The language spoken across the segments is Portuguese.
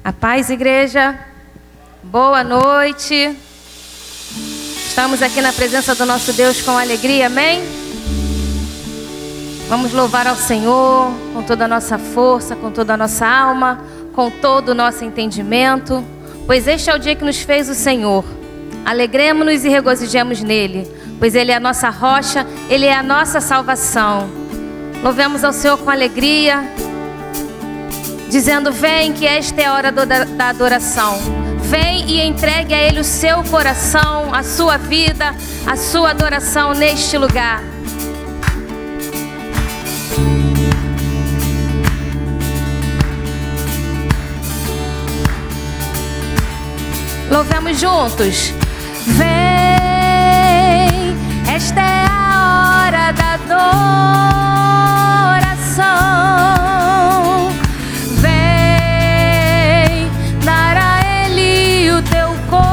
A paz, igreja. Boa noite. Estamos aqui na presença do nosso Deus com alegria, amém? Vamos louvar ao Senhor com toda a nossa força, com toda a nossa alma, com todo o nosso entendimento, pois este é o dia que nos fez o Senhor. Alegremos-nos e regozijemos nele, pois ele é a nossa rocha, ele é a nossa salvação. Louvemos ao Senhor com alegria, dizendo: vem que esta é a hora da adoração. Vem e entregue a Ele o seu coração, a sua vida, a sua adoração neste lugar. Louvemos juntos. Vem, esta é a hora da adoração. Vem dar a Ele o teu coração.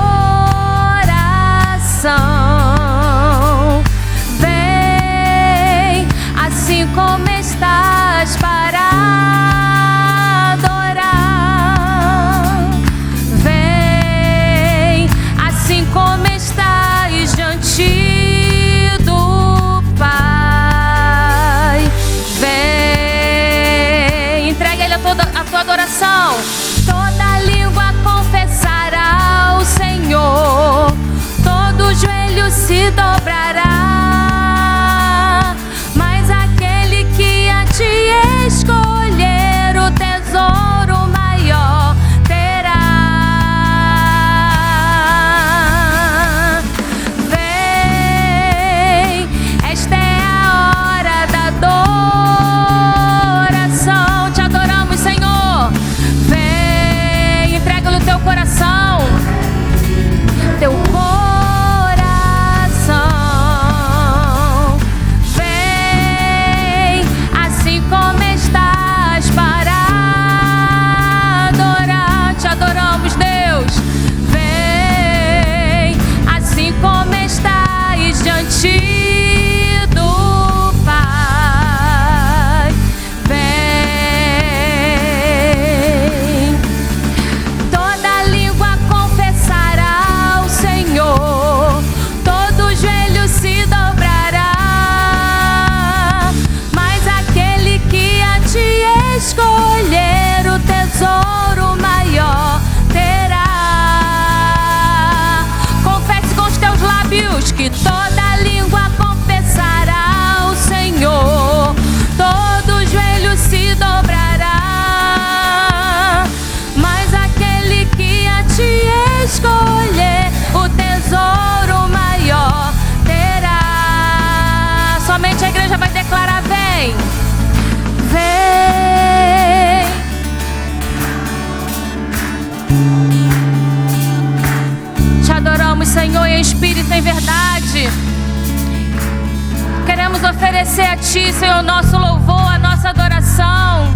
Vem, assim como estás, para adorar. Vem, assim como estás diante do Pai. Vem, entregue a Ele a tua adoração. Toda língua confessará ao Senhor, todo joelho se dobrará, mas aquele que a ti escolher o tesouro maior terá. Vem, esta é a hora da adoração. Te adoramos, Senhor. Vem, entrega-lhe o teu coração, teu coração. Vem, assim como estás, para adorar. Te adoramos, Deus. Vem, assim como estás diante do Pai. Vem, toda língua confessará ao Senhor, todo joelho se dobrará, mas aquele que a ti escolher o tesouro maior terá. Confesse com os teus lábios que toda língua confessará ao Senhor, todo joelho se dobrará, mas aquele que a ti escolher o tesouro maior terá. Somente a igreja vai declarar: vem, vem. Te adoramos, Senhor, em espírito e em verdade. Queremos oferecer a Ti, Senhor, o nosso louvor, a nossa adoração,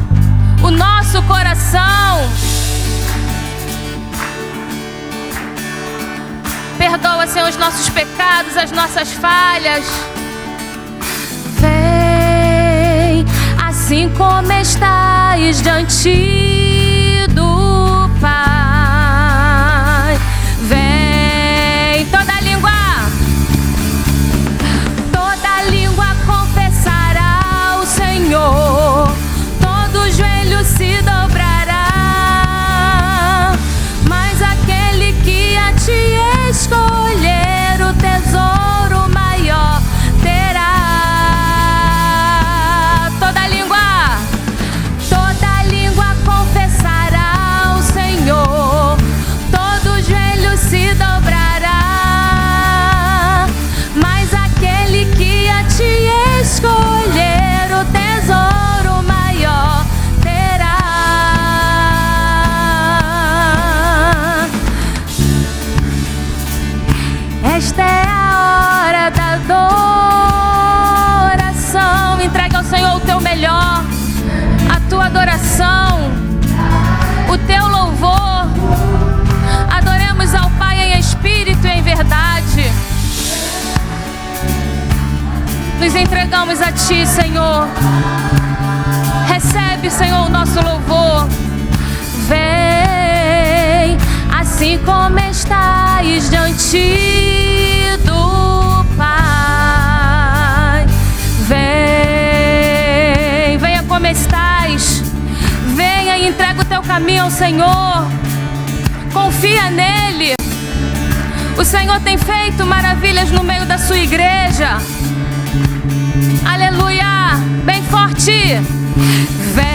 o nosso coração. Perdoa, Senhor, os nossos pecados, as nossas falhas. Vem, assim como estás diante do Pai. Vem, toda língua confessará ao Senhor, todo joelho se dobrará, mas aquele que a ti escolher o tesouro maior terá. Toda língua confessará ao Senhor, todo joelho se dobrará, mas aquele que a ti escolher o tesouro maior terá. Esta é a hora da adoração. Entrega ao Senhor o teu melhor, a tua adoração, o teu louvor. Adoremos ao Pai em espírito e em verdade. Nos entregamos a Ti, Senhor. Recebe, Senhor, o nosso louvor. Vem. estais diante do Pai. Venha como estás. Venha e entrega o teu caminho ao Senhor. Confia nele. O Senhor tem feito maravilhas no meio da sua igreja. Aleluia. Bem forte. Vem.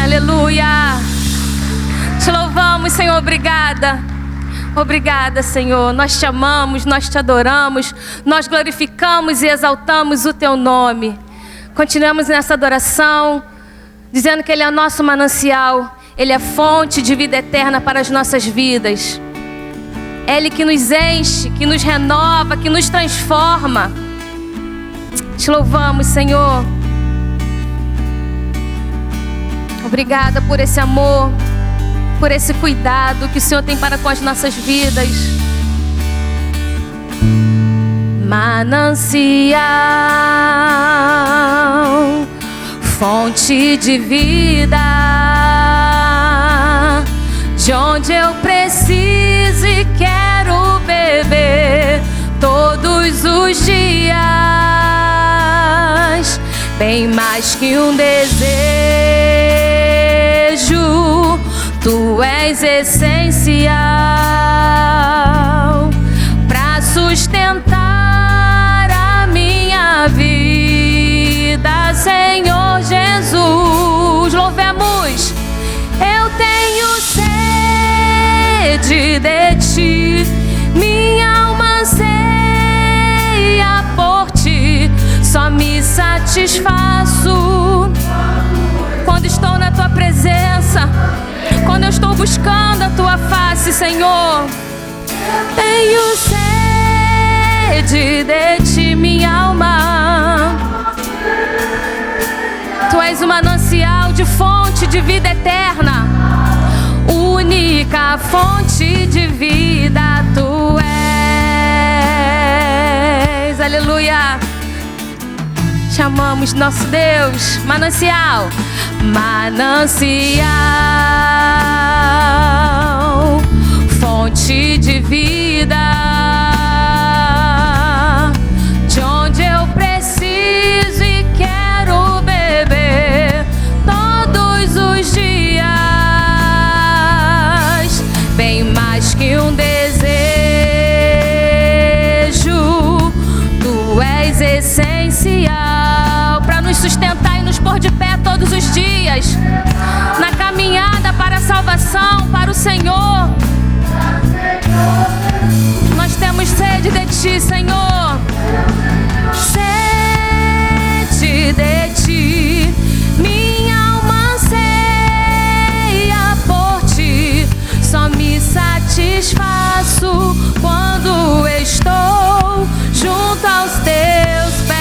Aleluia. Te louvamos, Senhor. Obrigada. Obrigada, Senhor. Nós te amamos, nós te adoramos. Nós glorificamos e exaltamos o teu nome. Continuamos nessa adoração, dizendo que Ele é nosso manancial. Ele é fonte de vida eterna para as nossas vidas. É Ele que nos enche, que nos renova, que nos transforma. Te louvamos, Senhor. Obrigada por esse amor, por esse cuidado que o Senhor tem para com as nossas vidas. Manancial, fonte de vida, de onde eu preciso e quero beber todos os dias, bem mais que um desejo, tu és essencial para sustentar a minha vida, Senhor Jesus. Louvemos. Eu tenho sede de ti, minha alma anseia por ti, só me satisfaço quando estou na tua presença, quando eu estou buscando a tua face, Senhor. Tenho sede de ti, minha alma. Tu és o manancial de fonte de vida eterna, única fonte de vida tu és. Aleluia. Chamamos nosso Deus, manancial. Manancial, fonte de vida, de onde eu preciso e quero beber todos os dias, bem mais que um desejo, tu és essencial para nos sustentar e nos pôr de pé todos os dias, na caminhada para a salvação, para o Senhor. Nós temos sede de ti, Senhor. Sede de ti, minha alma anseia por ti, só me satisfaço quando estou junto aos teus pés.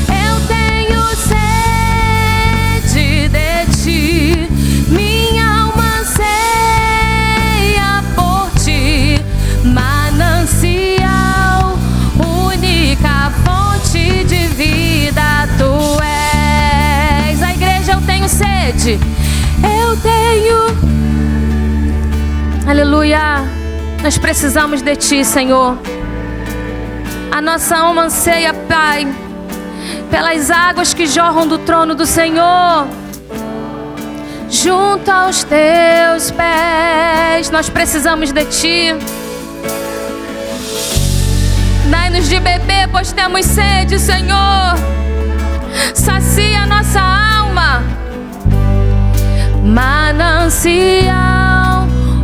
Eu tenho sede de ti, minha alma anseia por ti, manancial, única fonte de vida tu és. A igreja, eu tenho sede, eu tenho. Aleluia. Nós precisamos de ti, Senhor. A nossa alma anseia, Pai, pelas águas que jorram do trono do Senhor, junto aos teus pés. Nós precisamos de ti. Dai-nos de beber, pois temos sede, Senhor. Sacia a nossa alma. Manancial,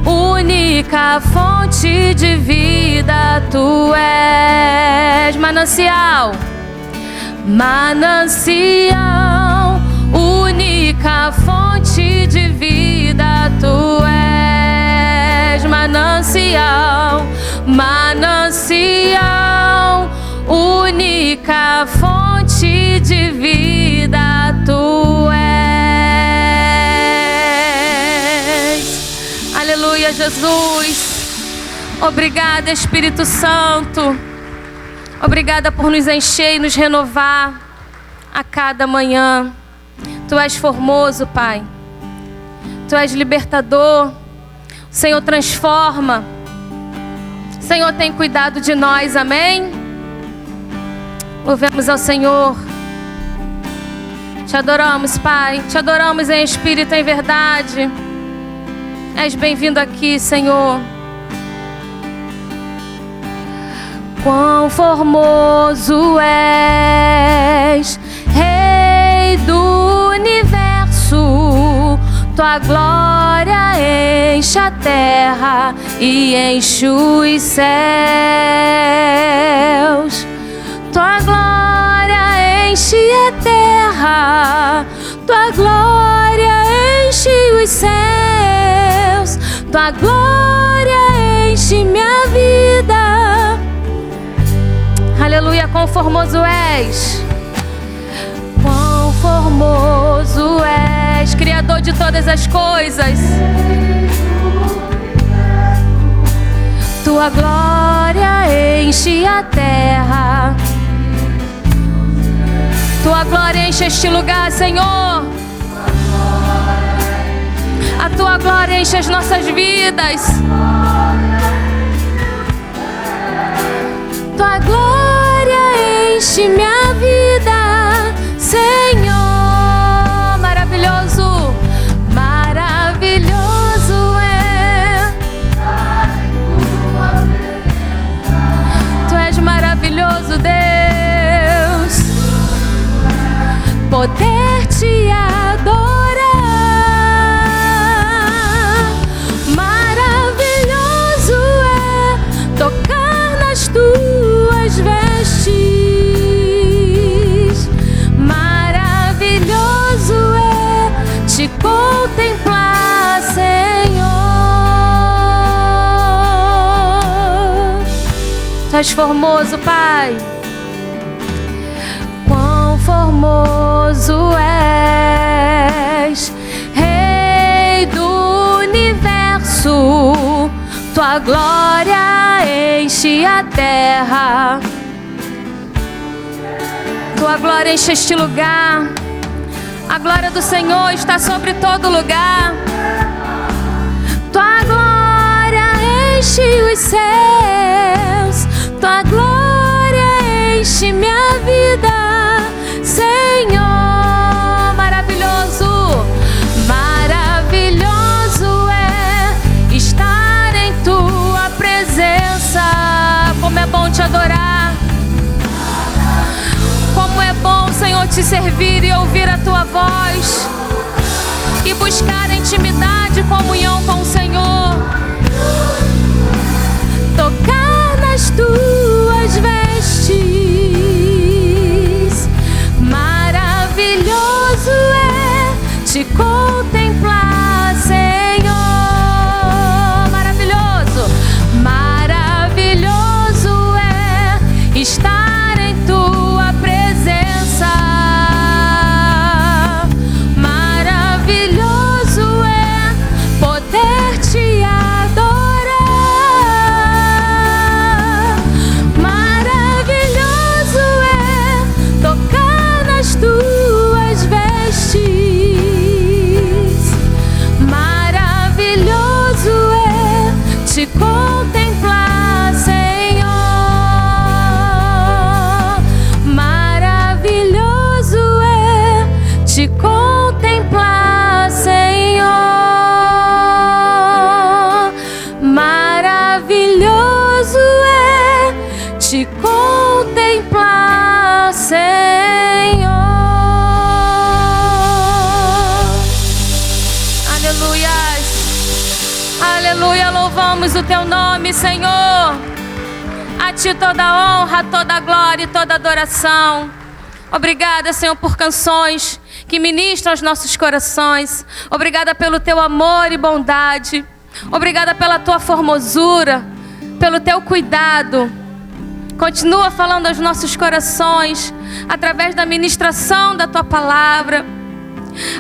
única fonte de vida tu és. Manancial, manancial, única fonte de vida tu és. Manancial, manancial, única fonte de vida tu és. Aleluia, Jesus. Obrigada, Espírito Santo. Obrigada por nos encher e nos renovar a cada manhã. Tu és formoso, Pai. Tu és libertador. O Senhor transforma. O Senhor tem cuidado de nós, amém? Louvemos ao Senhor. Te adoramos, Pai. Te adoramos em espírito e em verdade. És bem-vindo aqui, Senhor. Quão formoso és, Rei do universo. Tua glória enche a terra e enche os céus. Tua glória enche a terra, tua glória enche os céus, tua glória enche minha vida. Aleluia, quão formoso és. Quão formoso és, Criador de todas as coisas. Tua glória enche a terra. Tua glória enche este lugar, Senhor. A Tua glória enche as nossas vidas. Tua glória enche minha vida, Senhor. Maravilhoso, maravilhoso é. Tu és maravilhoso, Deus. Poder te adorar. Maravilhoso é tocar nas tuas vestes. Maravilhoso é te contemplar, Senhor. Tu és formoso, Pai. Quão formoso és, Rei do universo. Tua glória enche a terra. Tua glória enche este lugar. A glória do Senhor está sobre todo lugar. Tua glória enche os céus. Tua glória enche minha vida, Senhor. Maravilhoso, maravilhoso é estar em Tua presença. Como é bom te adorar. Como é bom, Senhor, te servir e ouvir a Tua voz e buscar intimidade e comunhão com o Senhor. Tocar nas Tuas vestes. Maravilhoso é te contemplar, Senhor. Maravilhoso, maravilhoso é estar em Tua presença. Maravilhoso é poder te adorar. Maravilhoso é tocar nas Tuas vestes. Maravilhoso é te contemplar, Senhor. Maravilhoso é te contemplar, Senhor. Maravilhoso é te contemplar, Senhor. Aleluias. Aleluia, louvamos o Teu nome, Senhor. A Ti toda a honra, toda a glória e toda a adoração. Obrigada, Senhor, por canções que ministram aos nossos corações. Obrigada pelo Teu amor e bondade. Obrigada pela Tua formosura, pelo Teu cuidado. Continua falando aos nossos corações através da ministração da Tua palavra.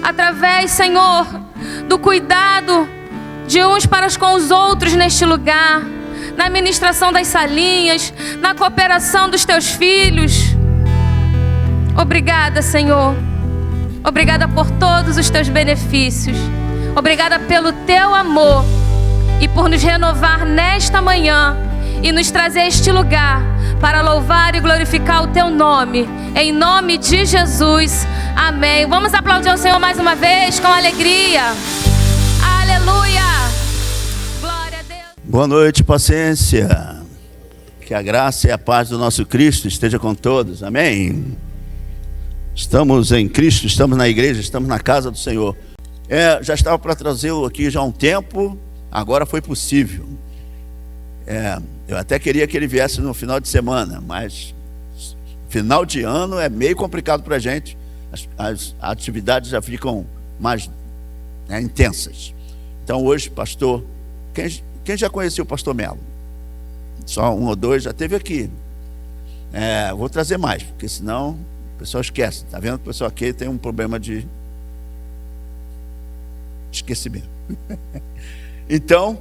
Através, Senhor, do cuidado de uns para com os outros neste lugar. Na ministração das salinhas, na cooperação dos Teus filhos. Obrigada, Senhor. Obrigada por todos os Teus benefícios. Obrigada pelo teu amor e por nos renovar nesta manhã e nos trazer a este lugar para louvar e glorificar o teu nome. Em nome de Jesus. Amém. Vamos aplaudir ao Senhor mais uma vez com alegria. Aleluia. Glória a Deus. Boa noite, paciência. Que a graça e a paz do nosso Cristo esteja com todos. Amém. Estamos em Cristo, estamos na igreja, estamos na casa do Senhor. Já estava para trazê-lo aqui já há um tempo, agora foi possível. Eu até queria que ele viesse no final de semana, mas final de ano é meio complicado para a gente. As atividades já ficam mais intensas. Então hoje, pastor, quem já conheceu o pastor Melo? Só um ou dois já teve aqui. Vou trazer mais, porque senão o pessoal esquece. Está vendo que o pessoal aqui tem um problema de esquecimento. Então,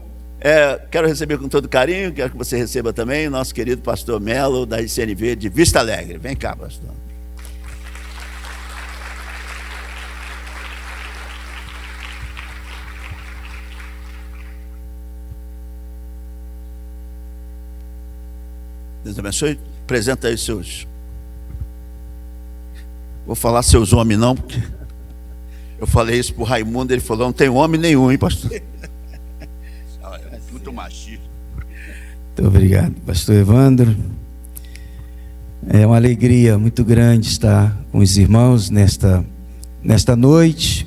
quero receber com todo carinho, quero que você receba também o nosso querido pastor Melo, da ICNV de Vista Alegre. Vem cá, pastor. Deus abençoe. Apresenta aí seus... Vou falar seus homens não, porque eu falei isso pro Raimundo, ele falou, não tem homem nenhum, hein, pastor? É muito machista. Muito obrigado, pastor Evandro. É uma alegria muito grande estar com os irmãos nesta noite.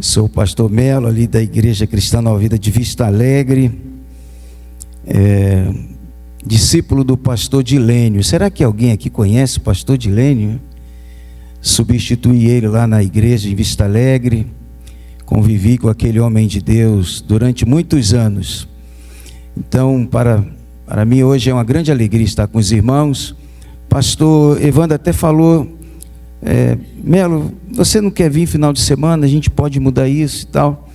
Sou o pastor Melo, ali da Igreja Cristã Nova Vida de Vista Alegre, discípulo do pastor Dilênio. Será que alguém aqui conhece o pastor Dilênio? Substituí ele lá na igreja em Vista Alegre, convivi com aquele homem de Deus durante muitos anos. Então, para mim hoje é uma grande alegria estar com os irmãos. Pastor Evandro até falou, Melo, você não quer vir final de semana? A gente pode mudar isso e tal.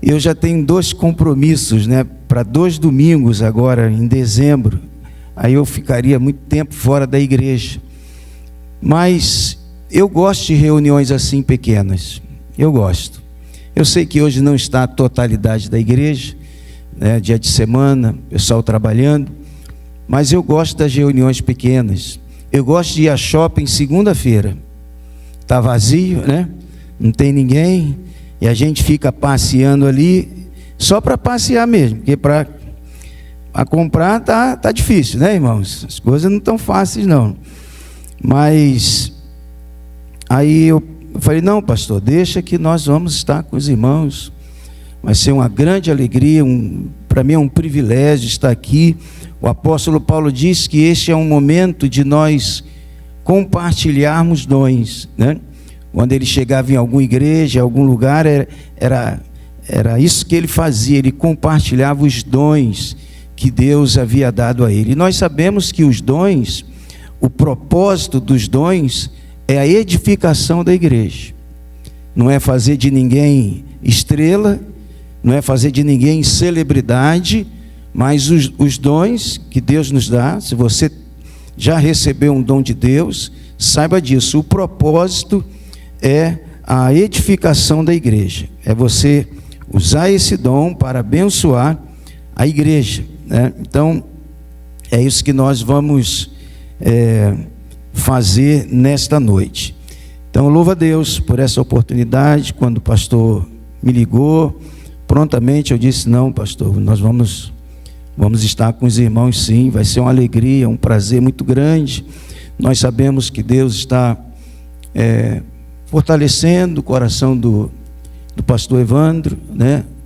Eu já tenho 2 compromissos, para 2 domingos agora em dezembro. Aí eu ficaria muito tempo fora da igreja. Mas eu gosto de reuniões assim pequenas. Eu gosto. Eu sei que hoje não está a totalidade da igreja, dia de semana, pessoal trabalhando, mas eu gosto das reuniões pequenas. Eu gosto de ir a shopping segunda-feira. Está vazio, não tem ninguém, e a gente fica passeando ali, só para passear mesmo, porque para comprar tá difícil, irmãos? As coisas não estão fáceis não. Mas aí eu falei, não, pastor, deixa que nós vamos estar com os irmãos. Vai ser uma grande alegria, para mim é um privilégio estar aqui. O apóstolo Paulo diz que este é um momento de nós compartilharmos dons, Quando ele chegava em alguma igreja, em algum lugar, era isso que ele fazia, ele compartilhava os dons que Deus havia dado a ele. E nós sabemos que os dons, o propósito dos dons é a edificação da igreja. Não é fazer de ninguém estrela, não é fazer de ninguém celebridade, mas os dons que Deus nos dá, se você já recebeu um dom de Deus, saiba disso, o propósito é a edificação da igreja, é você usar esse dom para abençoar a igreja, Então, é isso que nós vamos fazer nesta noite. Então, louvo a Deus por essa oportunidade. Quando o pastor me ligou, prontamente eu disse, não, pastor, nós vamos estar com os irmãos sim, vai ser uma alegria, um prazer muito grande. Nós sabemos que Deus está fortalecendo o coração do pastor Evandro,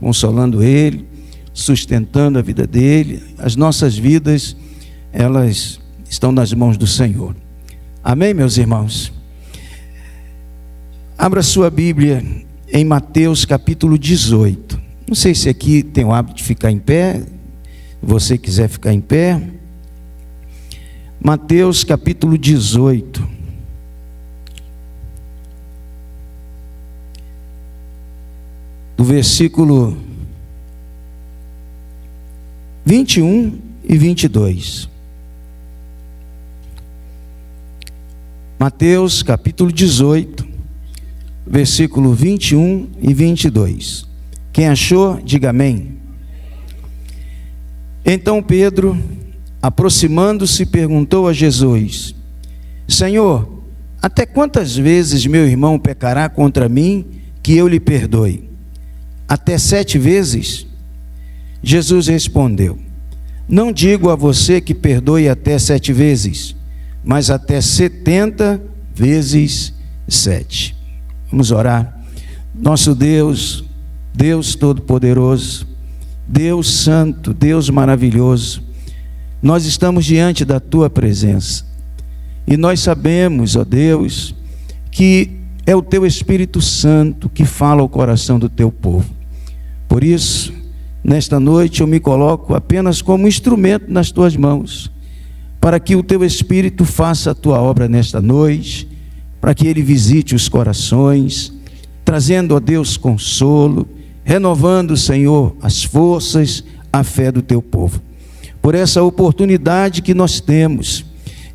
consolando ele, sustentando a vida dele. As nossas vidas, elas estão nas mãos do Senhor. Amém, meus irmãos? Abra sua Bíblia em Mateus capítulo 18. Não sei se aqui tem o hábito de ficar em pé. Se você quiser ficar em pé. Mateus capítulo 18. Do versículo 21 e 22. Mateus capítulo 18, versículo 21 e 22. Quem achou, diga amém. Então Pedro, aproximando-se, perguntou a Jesus: Senhor, até quantas vezes meu irmão pecará contra mim que eu lhe perdoe? Até 7 vezes? Jesus respondeu: Não digo a você que perdoe até 7 vezes, mas até 70 vezes 7. Vamos orar. Nosso Deus, Deus Todo-Poderoso, Deus Santo, Deus maravilhoso, nós estamos diante da Tua presença e nós sabemos, ó Deus, que é o Teu Espírito Santo que fala ao coração do Teu povo. Por isso, nesta noite eu me coloco apenas como instrumento nas Tuas mãos, para que o Teu Espírito faça a Tua obra nesta noite, para que Ele visite os corações, trazendo a Deus consolo, renovando, Senhor, as forças, a fé do Teu povo. Por essa oportunidade que nós temos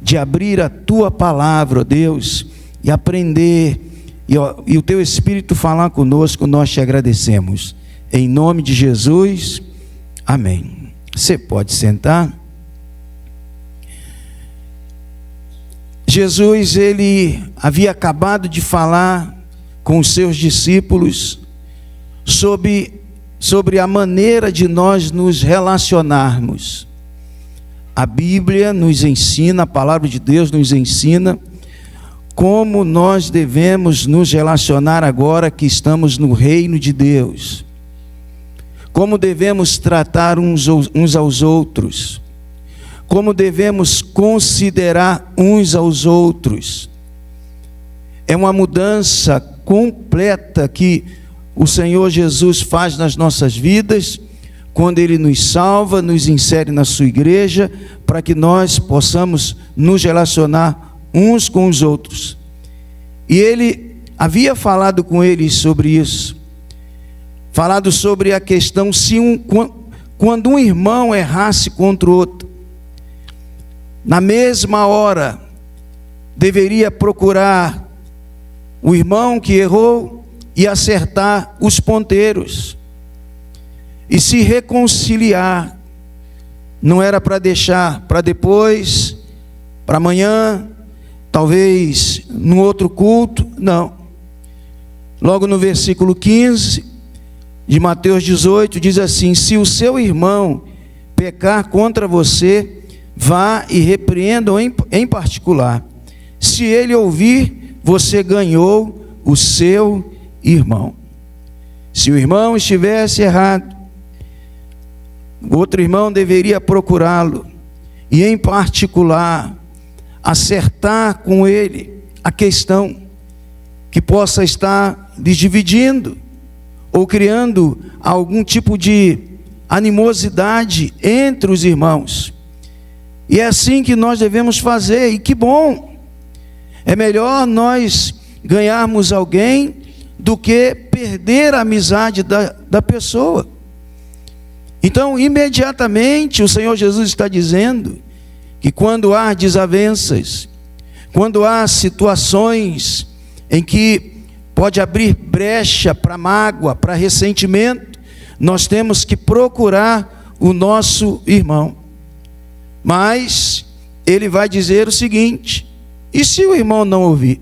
de abrir a Tua palavra, ó Deus, e aprender, e o Teu Espírito falar conosco, nós te agradecemos. Em nome de Jesus, amém. Você pode sentar. Jesus, ele havia acabado de falar com os seus discípulos sobre a maneira de nós nos relacionarmos. A Bíblia nos ensina, a palavra de Deus nos ensina como nós devemos nos relacionar agora que estamos no reino de Deus. Como devemos tratar uns aos outros. Como devemos considerar uns aos outros. É uma mudança completa que o Senhor Jesus faz nas nossas vidas, quando Ele nos salva, nos insere na sua igreja, para que nós possamos nos relacionar uns com os outros. E Ele havia falado com eles sobre isso, falado sobre a questão quando um irmão errasse contra o outro, na mesma hora deveria procurar o irmão que errou e acertar os ponteiros e se reconciliar. Não era para deixar para depois, para amanhã, talvez no outro culto, não. Logo no versículo 15 de Mateus 18 diz assim: se o seu irmão pecar contra você, vá e repreenda-o em particular. Se ele ouvir, você ganhou o seu irmão. Se o irmão estivesse errado, o outro irmão deveria procurá-lo e em particular acertar com ele a questão que possa estar lhes dividindo ou criando algum tipo de animosidade entre os irmãos. E é assim que nós devemos fazer, e que bom! É melhor nós ganharmos alguém do que perder a amizade da pessoa. Então, imediatamente, o Senhor Jesus está dizendo que quando há desavenças, quando há situações em que pode abrir brecha para mágoa, para ressentimento, nós temos que procurar o nosso irmão. Mas ele vai dizer o seguinte: e se o irmão não ouvir?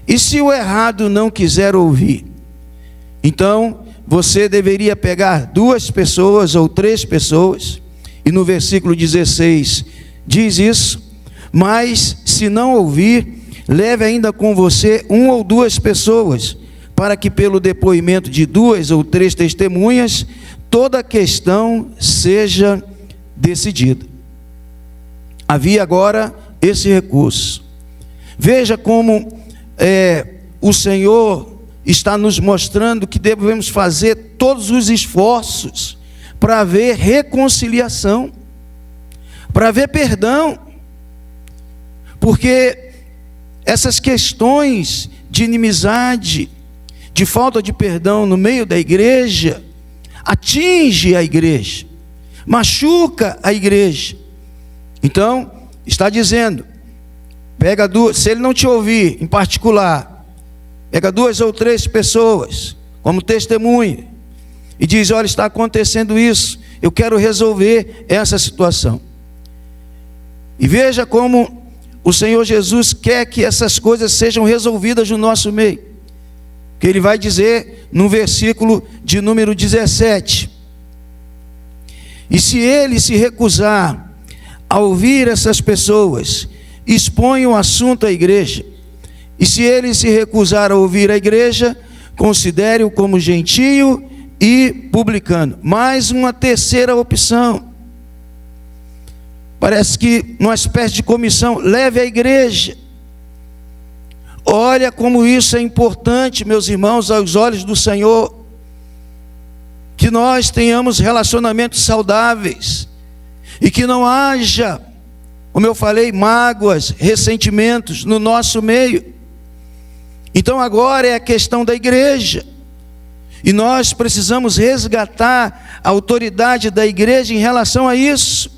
E se o errado não quiser ouvir? Então, você deveria pegar 2 pessoas ou 3 pessoas, e no versículo 16 diz isso: mas se não ouvir, leve ainda com você 1 ou 2 pessoas, para que pelo depoimento de 2 ou 3 testemunhas, toda a questão seja decidida. Havia agora esse recurso. Veja como o Senhor está nos mostrando que devemos fazer todos os esforços para haver reconciliação, para haver perdão, porque essas questões de inimizade, de falta de perdão no meio da igreja, atinge a igreja, machuca a igreja. Então, está dizendo, pega 2, se ele não te ouvir em particular, Pega 2 ou 3 pessoas como testemunha e diz: olha, está acontecendo isso, eu quero resolver essa situação. E veja como o Senhor Jesus quer que essas coisas sejam resolvidas no nosso meio. Que Ele vai dizer no versículo de número 17: e se ele se recusar a ouvir essas pessoas, expõe o assunto à igreja. E se ele se recusar a ouvir a igreja, considere-o como gentio e publicano. Mais uma terceira opção. Parece que numa espécie de comissão: leve a igreja. Olha como isso é importante, meus irmãos, aos olhos do Senhor. Que nós tenhamos relacionamentos saudáveis. E que não haja, como eu falei, mágoas, ressentimentos no nosso meio. Então agora é a questão da igreja. E nós precisamos resgatar a autoridade da igreja em relação a isso.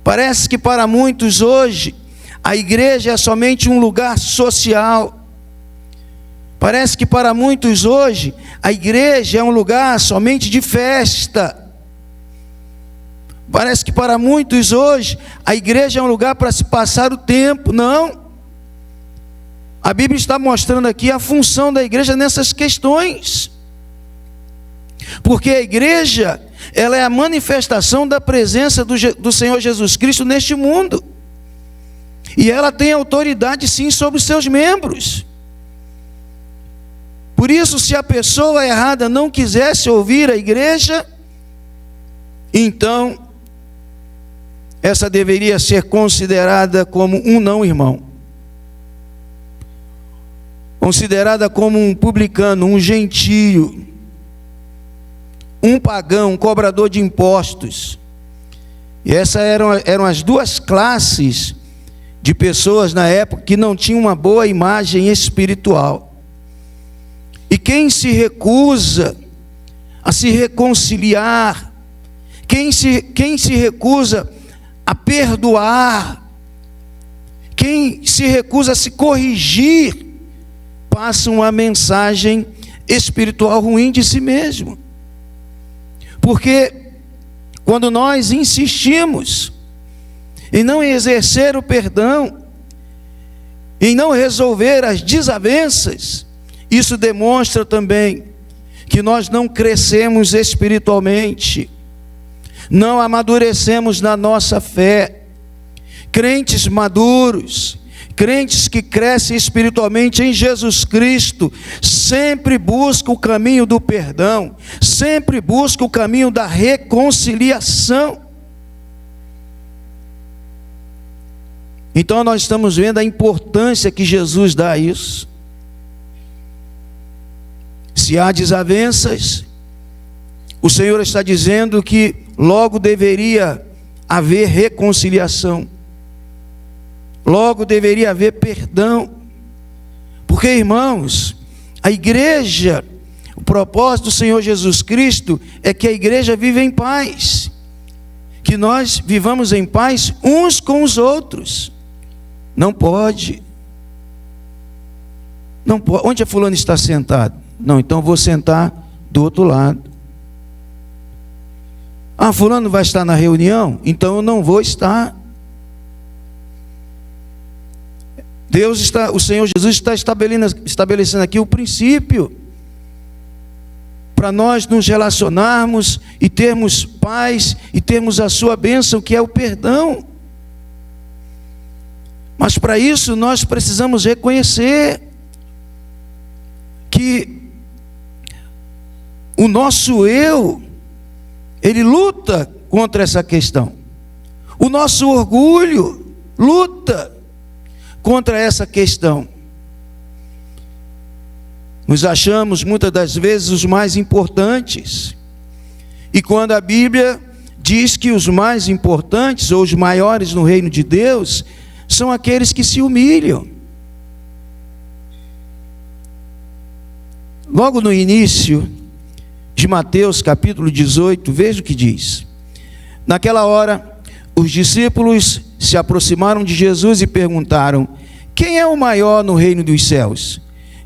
Parece que para muitos hoje, a igreja é somente um lugar social. Parece que para muitos hoje, a igreja é um lugar somente de festa. Parece que para muitos hoje, a igreja é um lugar para se passar o tempo. Não. A Bíblia está mostrando aqui a função da igreja nessas questões. Porque a igreja, ela é a manifestação da presença do Senhor Jesus Cristo neste mundo. E ela tem autoridade sim sobre os seus membros. Por isso, se a pessoa errada não quisesse ouvir a igreja, então essa deveria ser considerada como um não-irmão. Considerada como um publicano, um gentio, um pagão, um cobrador de impostos. E essas eram as duas classes de pessoas na época que não tinham uma boa imagem espiritual. E quem se recusa a se reconciliar, quem se recusa a perdoar, quem se recusa a se corrigir, passa uma mensagem espiritual ruim de si mesmo. Porque quando nós insistimos em não exercer o perdão, em não resolver as desavenças, isso demonstra também que nós não crescemos espiritualmente, não amadurecemos na nossa fé. Crentes maduros, crentes que crescem espiritualmente em Jesus Cristo, sempre buscam o caminho do perdão, sempre buscam o caminho da reconciliação. Então nós estamos vendo a importância que Jesus dá a isso. Se há desavenças, o Senhor está dizendo que logo deveria haver reconciliação. Logo deveria haver perdão. Porque, irmãos, a igreja, o propósito do Senhor Jesus Cristo é que a igreja viva em paz. Que nós vivamos em paz uns com os outros. Não pode. Não pode. Onde a fulana está sentado? Não, então eu vou sentar do outro lado. Ah, fulano vai estar na reunião? Então eu não vou estar. O Senhor Jesus está estabelecendo aqui o princípio para nós nos relacionarmos e termos paz e termos a sua bênção, que é o perdão. Mas para isso nós precisamos reconhecer que o nosso eu, ele luta contra essa questão. O nosso orgulho luta contra essa questão. Nos achamos muitas das vezes os mais importantes. E quando a Bíblia diz que os mais importantes ou os maiores no reino de Deus são aqueles que se humilham. Logo no início de Mateus capítulo 18, veja o que diz. Naquela hora, os discípulos se aproximaram de Jesus e perguntaram: quem é o maior no reino dos céus?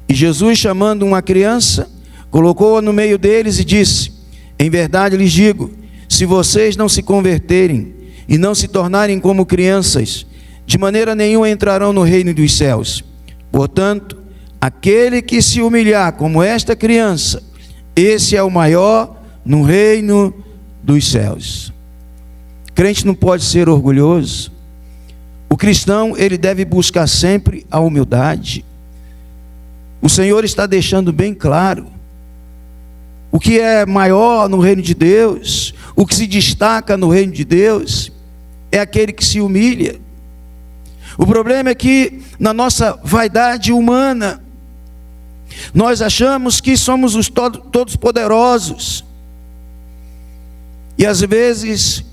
E Jesus, chamando uma criança, colocou-a no meio deles e disse: em verdade lhes digo, se vocês não se converterem e não se tornarem como crianças, de maneira nenhuma entrarão no reino dos céus. Portanto, aquele que se humilhar como esta criança, esse é o maior no reino dos céus. Crente não pode ser orgulhoso. O cristão, ele deve buscar sempre a humildade. O Senhor está deixando bem claro o que é maior no reino de Deus, o que se destaca no reino de Deus, é aquele que se humilha. O problema é que na nossa vaidade humana, nós achamos que somos os todos poderosos. E às vezes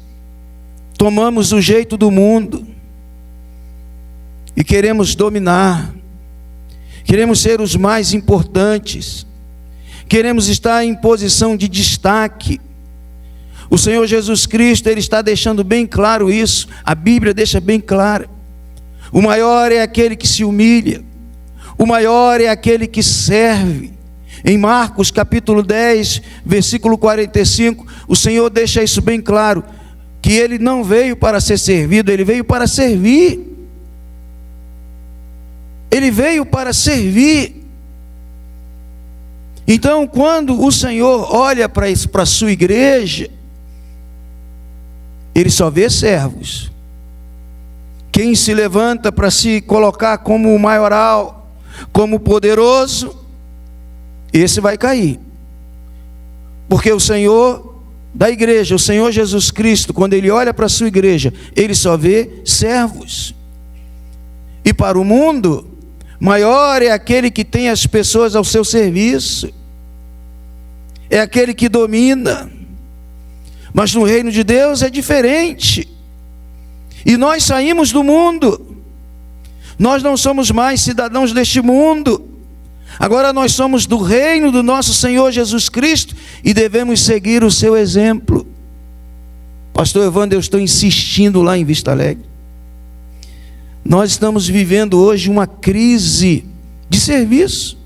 tomamos o jeito do mundo e queremos dominar, queremos ser os mais importantes, queremos estar em posição de destaque. O Senhor Jesus Cristo, Ele está deixando bem claro isso, a Bíblia deixa bem claro. O maior é aquele que se humilha, o maior é aquele que serve. Em Marcos capítulo 10, versículo 45, o Senhor deixa isso bem claro, que Ele não veio para ser servido, Ele veio para servir. Ele veio para servir. Então, quando o Senhor olha para a sua igreja, Ele só vê servos. Quem se levanta para se colocar como o maioral, como poderoso, esse vai cair. Porque o Senhor da igreja, o Senhor Jesus Cristo, quando Ele olha para a sua igreja, Ele só vê servos. E para o mundo, maior é aquele que tem as pessoas ao seu serviço, é aquele que domina. Mas no reino de Deus é diferente. E nós saímos do mundo, nós não somos mais cidadãos deste mundo, agora nós somos do reino do nosso Senhor Jesus Cristo e devemos seguir o seu exemplo. Pastor Evandro, eu estou insistindo lá em Vista Alegre. Nós estamos vivendo hoje uma crise de serviço.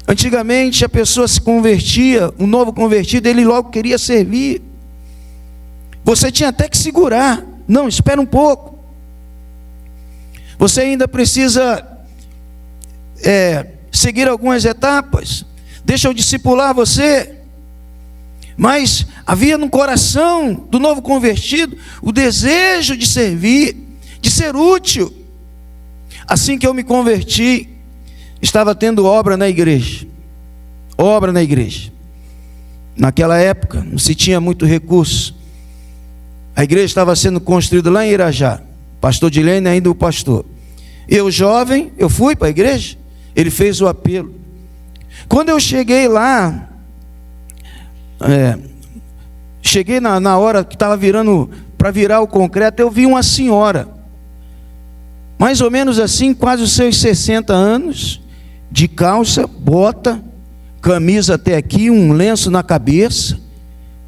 Antigamente a pessoa se convertia, um novo convertido, ele logo queria servir. Você tinha até que segurar. Não, espera um pouco. Você ainda precisa seguir algumas etapas. Deixa eu discipular você. Mas havia no coração do novo convertido o desejo de servir, de ser útil. Assim que eu me converti, estava tendo obra na igreja. Obra na igreja. Naquela época não se tinha muito recurso. A igreja estava sendo construída lá em Irajá. Pastor Dilene ainda o pastor. Eu jovem, eu fui para a igreja. Ele fez o apelo. Quando eu cheguei lá, cheguei na hora que estava virando para virar o concreto, eu vi uma senhora, mais ou menos assim, quase os seus 60 anos, de calça, bota, camisa até aqui, um lenço na cabeça,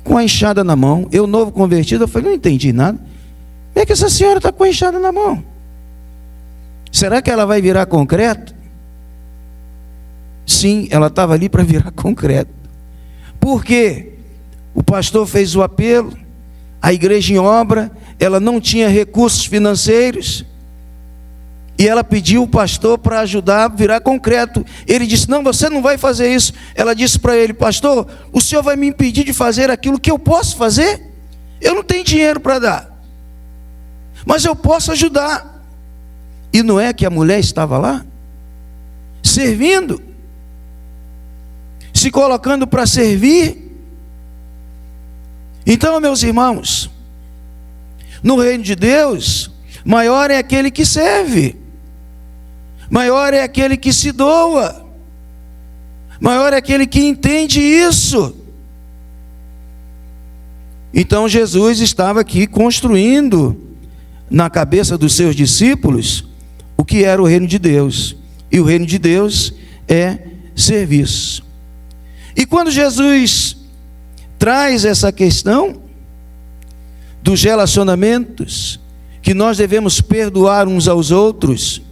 com a enxada na mão. Eu, novo convertido, eu falei, não entendi nada. Como é que essa senhora está com a enxada na mão? Será que ela vai virar concreto? Sim, ela estava ali para virar concreto. Por quê? O pastor fez o apelo, a igreja em obra, ela não tinha recursos financeiros, e ela pediu o pastor para ajudar a virar concreto. Ele disse, não, você não vai fazer isso. Ela disse para ele, pastor, o senhor vai me impedir de fazer aquilo que eu posso fazer? Eu não tenho dinheiro para dar, mas eu posso ajudar. E não é que a mulher estava lá, servindo, se colocando para servir. Então, meus irmãos, no reino de Deus, maior é aquele que serve, maior é aquele que se doa, maior é aquele que entende isso. Então Jesus estava aqui construindo na cabeça dos seus discípulos o que era o reino de Deus. E o reino de Deus é serviço. E quando Jesus traz essa questão dos relacionamentos, que nós devemos perdoar uns aos outros,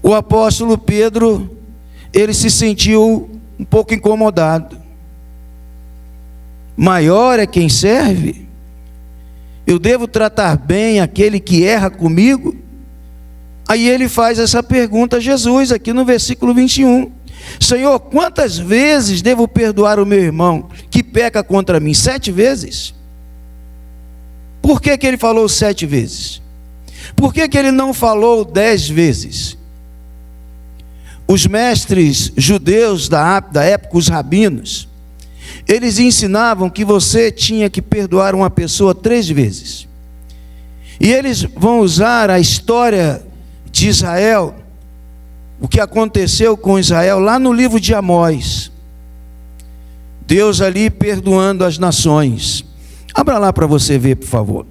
o apóstolo Pedro, ele se sentiu um pouco incomodado. Maior é quem serve? Eu devo tratar bem aquele que erra comigo? Aí ele faz essa pergunta a Jesus, aqui no versículo 21. Senhor, quantas vezes devo perdoar o meu irmão que peca contra mim? 7 vezes? Por que ele falou 7 vezes? Por que ele não falou 10 vezes? Os mestres judeus da época, os rabinos, eles ensinavam que você tinha que perdoar uma pessoa 3 vezes. E eles vão usar a história de Israel, o que aconteceu com Israel lá no livro de Amós. Deus ali perdoando as nações. Abra lá para você ver, por favor.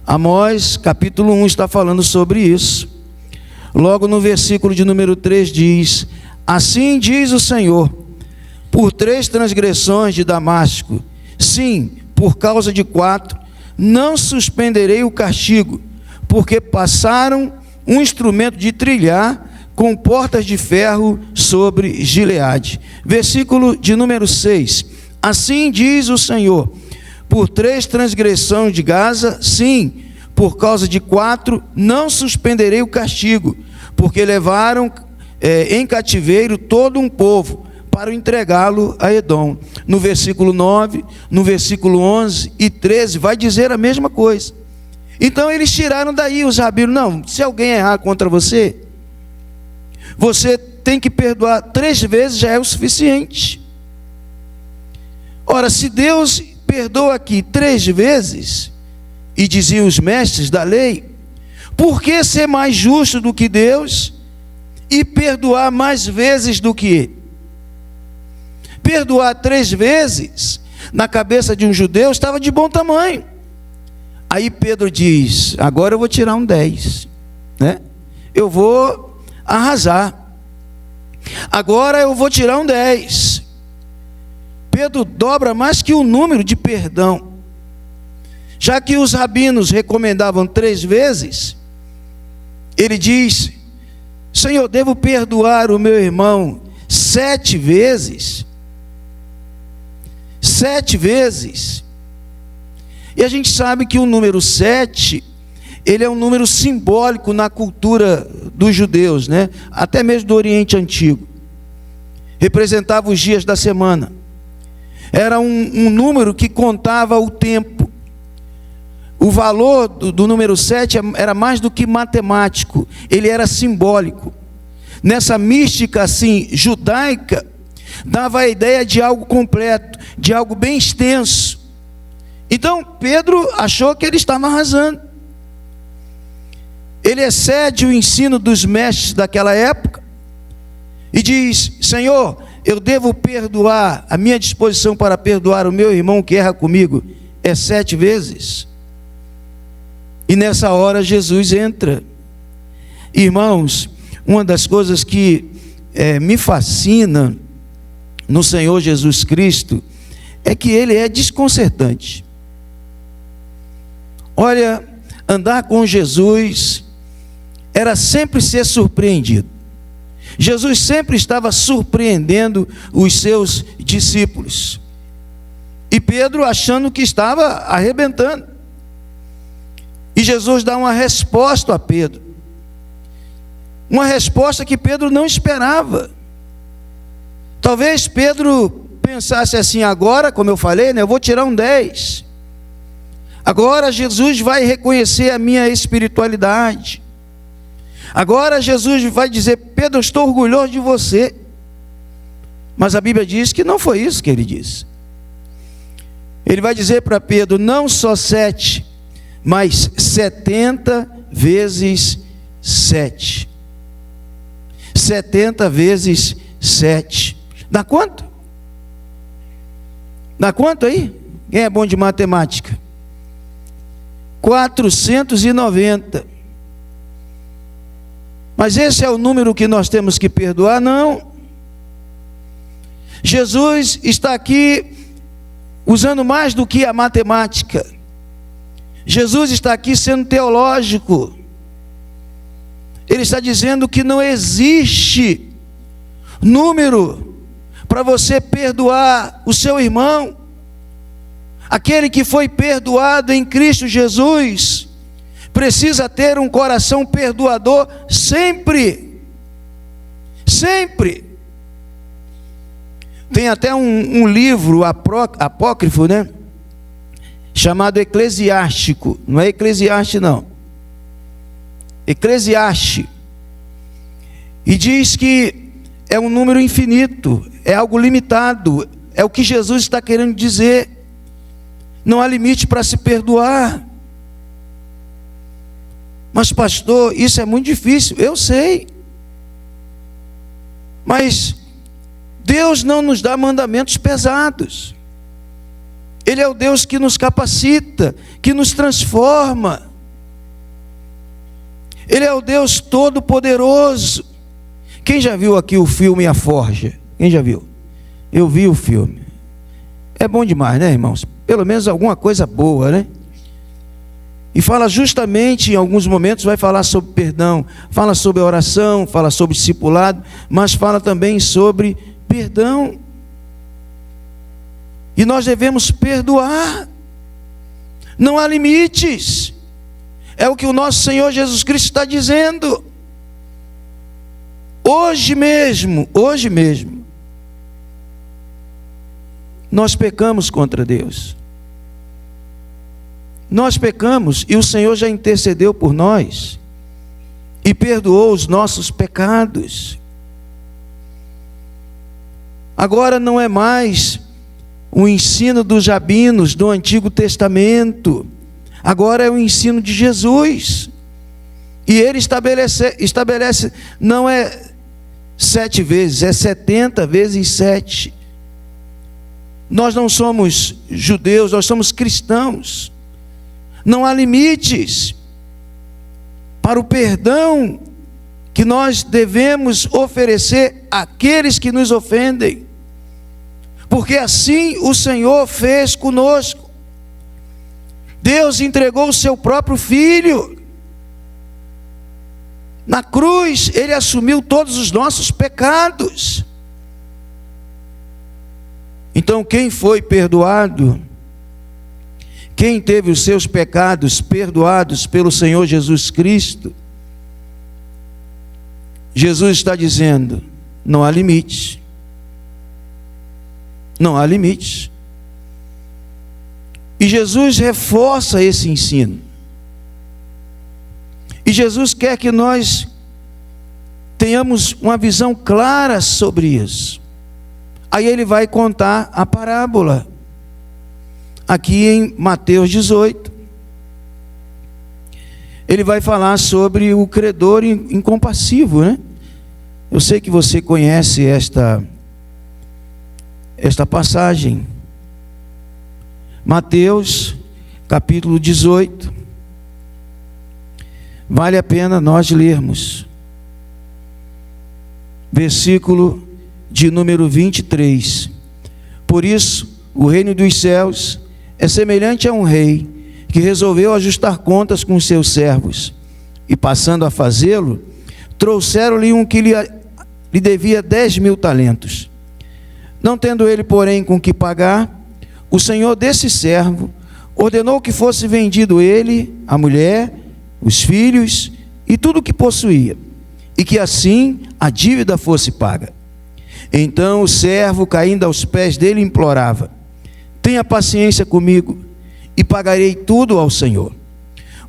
Amós, capítulo 1, está falando sobre isso. Logo no versículo de número 3 diz: assim diz o Senhor, por 3 transgressões de Damasco, sim, por causa de 4, não suspenderei o castigo, porque passaram um instrumento de trilhar com portas de ferro sobre Gileade. Versículo de número 6, assim diz o Senhor, por 3 transgressões de Gaza, sim, por causa de 4, não suspenderei o castigo, porque levaram em cativeiro todo um povo, para entregá-lo a Edom. No versículo 9, no versículo 11 e 13, vai dizer a mesma coisa. Então eles tiraram daí os rabinos. Não, se alguém errar contra você, você tem que perdoar 3 vezes, já é o suficiente. Ora, se Deus perdoa aqui 3 vezes, e diziam os mestres da lei, por que ser mais justo do que Deus e perdoar mais vezes do que Ele? Perdoar 3 vezes, na cabeça de um judeu, estava de bom tamanho. Aí Pedro diz: agora eu vou tirar um 10, né? Eu vou arrasar. Agora eu vou tirar um 10. Pedro dobra mais que o número de perdão. Já que os rabinos recomendavam 3 vezes, ele diz: Senhor, devo perdoar o meu irmão 7 vezes? 7 vezes. E a gente sabe que o número 7, ele é um número simbólico na cultura dos judeus, né? Até mesmo do Oriente Antigo. Representava os dias da semana. Era um número que contava o tempo. O valor do número 7 era mais do que matemático, ele era simbólico. Nessa mística assim, judaica, dava a ideia de algo completo, de algo bem extenso. Então Pedro achou que ele estava arrasando. Ele excede o ensino dos mestres daquela época e diz: Senhor, eu devo perdoar, a minha disposição para perdoar o meu irmão que erra comigo é 7 vezes. E nessa hora Jesus entra. Irmãos, uma das coisas que me fascina no Senhor Jesus Cristo é que Ele é desconcertante. Olha, andar com Jesus era sempre ser surpreendido. Jesus sempre estava surpreendendo os seus discípulos. E Pedro achando que estava arrebentando. E Jesus dá uma resposta a Pedro. Uma resposta que Pedro não esperava. Talvez Pedro pensasse assim: agora, como eu falei, né, eu vou tirar um 10. Agora Jesus vai reconhecer a minha espiritualidade. Agora Jesus vai dizer: Pedro, eu estou orgulhoso de você. Mas a Bíblia diz que não foi isso que ele disse. Ele vai dizer para Pedro: não só 7, mas 70 vezes 7. 70 vezes 7. Dá quanto? Dá quanto aí? Quem é bom de matemática? 490. Mas esse é o número que nós temos que perdoar? Não. Jesus está aqui usando mais do que a matemática. Jesus está aqui sendo teológico. Ele está dizendo que não existe número para você perdoar o seu irmão. Aquele que foi perdoado em Cristo Jesus precisa ter um coração perdoador sempre. Sempre. Tem até um livro apócrifo, né? Chamado Eclesiástico. Não é Eclesiastes, não. Eclesiastes. E diz que é um número infinito, é algo limitado, é o que Jesus está querendo dizer. Não há limite para se perdoar. Mas pastor, isso é muito difícil, eu sei. Mas Deus não nos dá mandamentos pesados. Ele é o Deus que nos capacita, que nos transforma. Ele é o Deus todo-poderoso. Quem já viu aqui o filme A Forja? Quem já viu? Eu vi o filme. É bom demais, né, irmãos? Pelo menos alguma coisa boa, né? E fala justamente, em alguns momentos, vai falar sobre perdão. Fala sobre oração, fala sobre discipulado, mas fala também sobre perdão. E nós devemos perdoar. Não há limites. É o que o nosso Senhor Jesus Cristo está dizendo. Hoje mesmo, nós pecamos contra Deus. Nós pecamos e o Senhor já intercedeu por nós e perdoou os nossos pecados. Agora não é mais o ensino dos rabinos do Antigo Testamento. Agora é o ensino de Jesus. E ele estabelece, não é 7 vezes, é 70 vezes 7. Nós não somos judeus, nós somos cristãos. Não há limites para o perdão que nós devemos oferecer àqueles que nos ofendem. Porque assim o Senhor fez conosco. Deus entregou o seu próprio Filho. Na cruz, Ele assumiu todos os nossos pecados. Então, quem foi perdoado, quem teve os seus pecados perdoados pelo Senhor Jesus Cristo, Jesus está dizendo, não há limites. Não há limites. E Jesus reforça esse ensino. E Jesus quer que nós tenhamos uma visão clara sobre isso. Aí ele vai contar a parábola. Aqui em Mateus 18. Ele vai falar sobre o credor incompassivo, né? Eu sei que você conhece esta passagem. Mateus, capítulo 18. Vale a pena nós lermos. Versículo de número 23. Por isso, o reino dos céus é semelhante a um rei que resolveu ajustar contas com seus servos. E passando a fazê-lo, trouxeram-lhe um que lhe devia 10.000 talentos. Não tendo ele, porém, com que pagar, o senhor desse servo ordenou que fosse vendido ele, a mulher, os filhos e tudo o que possuía, e que assim a dívida fosse paga. Então o servo, caindo aos pés dele, implorava: tenha paciência comigo e pagarei tudo ao Senhor.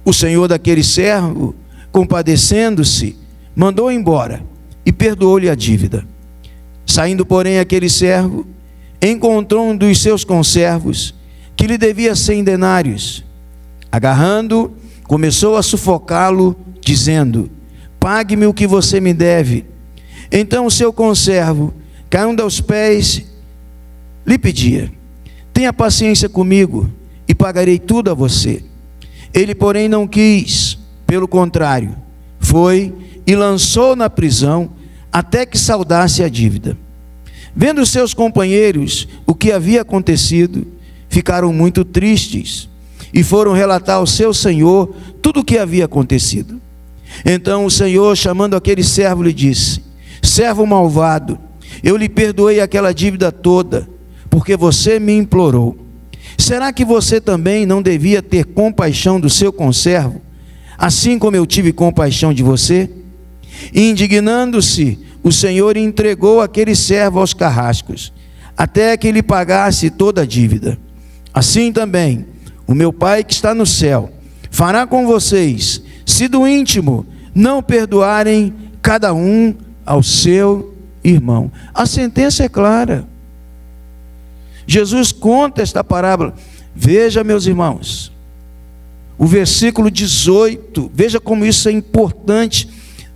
O senhor daquele servo, compadecendo-se, mandou embora e perdoou-lhe a dívida. Saindo, porém, aquele servo, encontrou um dos seus conservos que lhe devia 100 denários. Agarrando-o, começou a sufocá-lo, dizendo: pague-me o que você me deve. Então o seu conservo, caindo aos pés, lhe pedia: tenha paciência comigo e pagarei tudo a você. Ele, porém, não quis, pelo contrário, foi e lançou na prisão até que saldasse a dívida. Vendo seus companheiros o que havia acontecido, ficaram muito tristes e foram relatar ao seu senhor tudo o que havia acontecido. Então o Senhor, chamando aquele servo, lhe disse: servo malvado, eu lhe perdoei aquela dívida toda, porque você me implorou. Será que você também não devia ter compaixão do seu conservo, assim como eu tive compaixão de você? E indignando-se, o Senhor entregou aquele servo aos carrascos, até que lhe pagasse toda a dívida. Assim também, o meu Pai que está no céu fará com vocês, se do íntimo não perdoarem cada um ao seu irmão. A sentença é clara. Jesus conta esta parábola. Veja, meus irmãos, o versículo 18, veja como isso é importante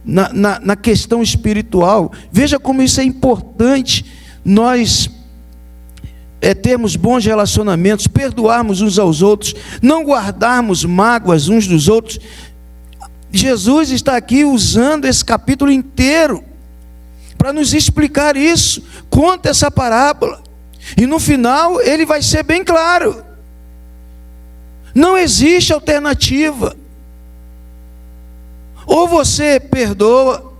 na questão espiritual. Veja como isso é importante nós termos bons relacionamentos, perdoarmos uns aos outros, não guardarmos mágoas uns dos outros. Jesus está aqui usando esse capítulo inteiro para nos explicar isso. Conta essa parábola e no final ele vai ser bem claro. Não existe alternativa. Ou você perdoa,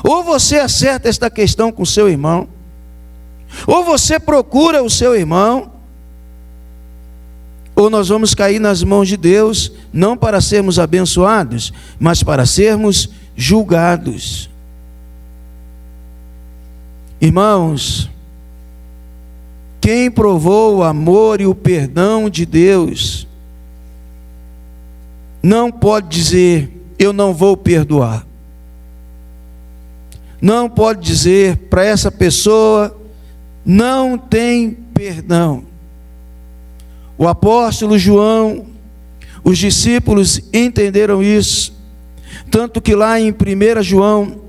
ou você acerta esta questão com o seu irmão, ou você procura o seu irmão, ou nós vamos cair nas mãos de Deus, não para sermos abençoados, mas para sermos julgados. Irmãos, quem provou o amor e o perdão de Deus, não pode dizer: eu não vou perdoar. Não pode dizer para essa pessoa: não tem perdão. O apóstolo João, os discípulos entenderam isso, tanto que lá em 1 João,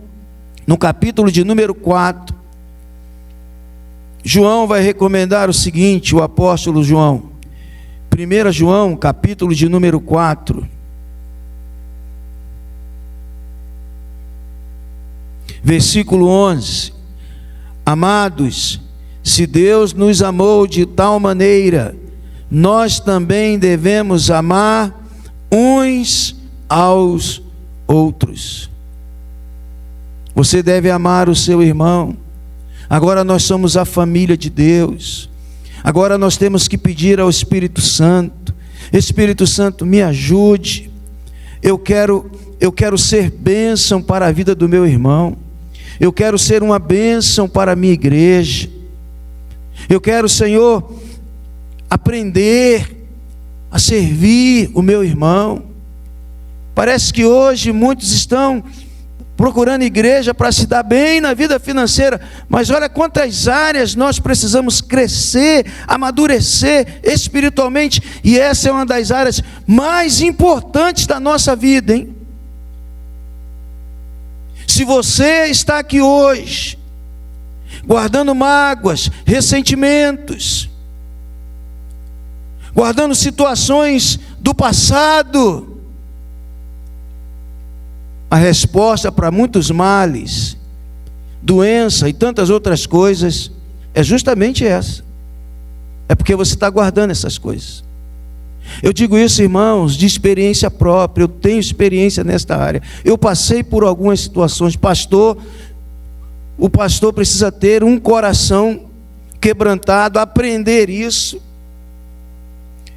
no capítulo de número 4, João vai recomendar o seguinte, o apóstolo João, 1 João, capítulo de número 4, versículo 11: amados, se Deus nos amou de tal maneira, nós também devemos amar uns aos outros. Você deve amar o seu irmão. Agora nós somos a família de Deus. Agora nós temos que pedir ao Espírito Santo: Espírito Santo, me ajude. Eu quero ser bênção para a vida do meu irmão. Eu quero ser uma bênção para a minha igreja. Eu quero, Senhor, aprender a servir o meu irmão. Parece que hoje muitos estão procurando igreja para se dar bem na vida financeira, mas olha quantas áreas nós precisamos crescer, amadurecer espiritualmente, e essa é uma das áreas mais importantes da nossa vida, hein? Se você está aqui hoje guardando mágoas, ressentimentos, guardando situações do passado, a resposta para muitos males, doença e tantas outras coisas é justamente essa. É porque você está guardando essas coisas. Eu digo isso, irmãos, de experiência própria. Eu tenho experiência nesta área. Eu passei por algumas situações. O pastor precisa ter um coração quebrantado, aprender isso.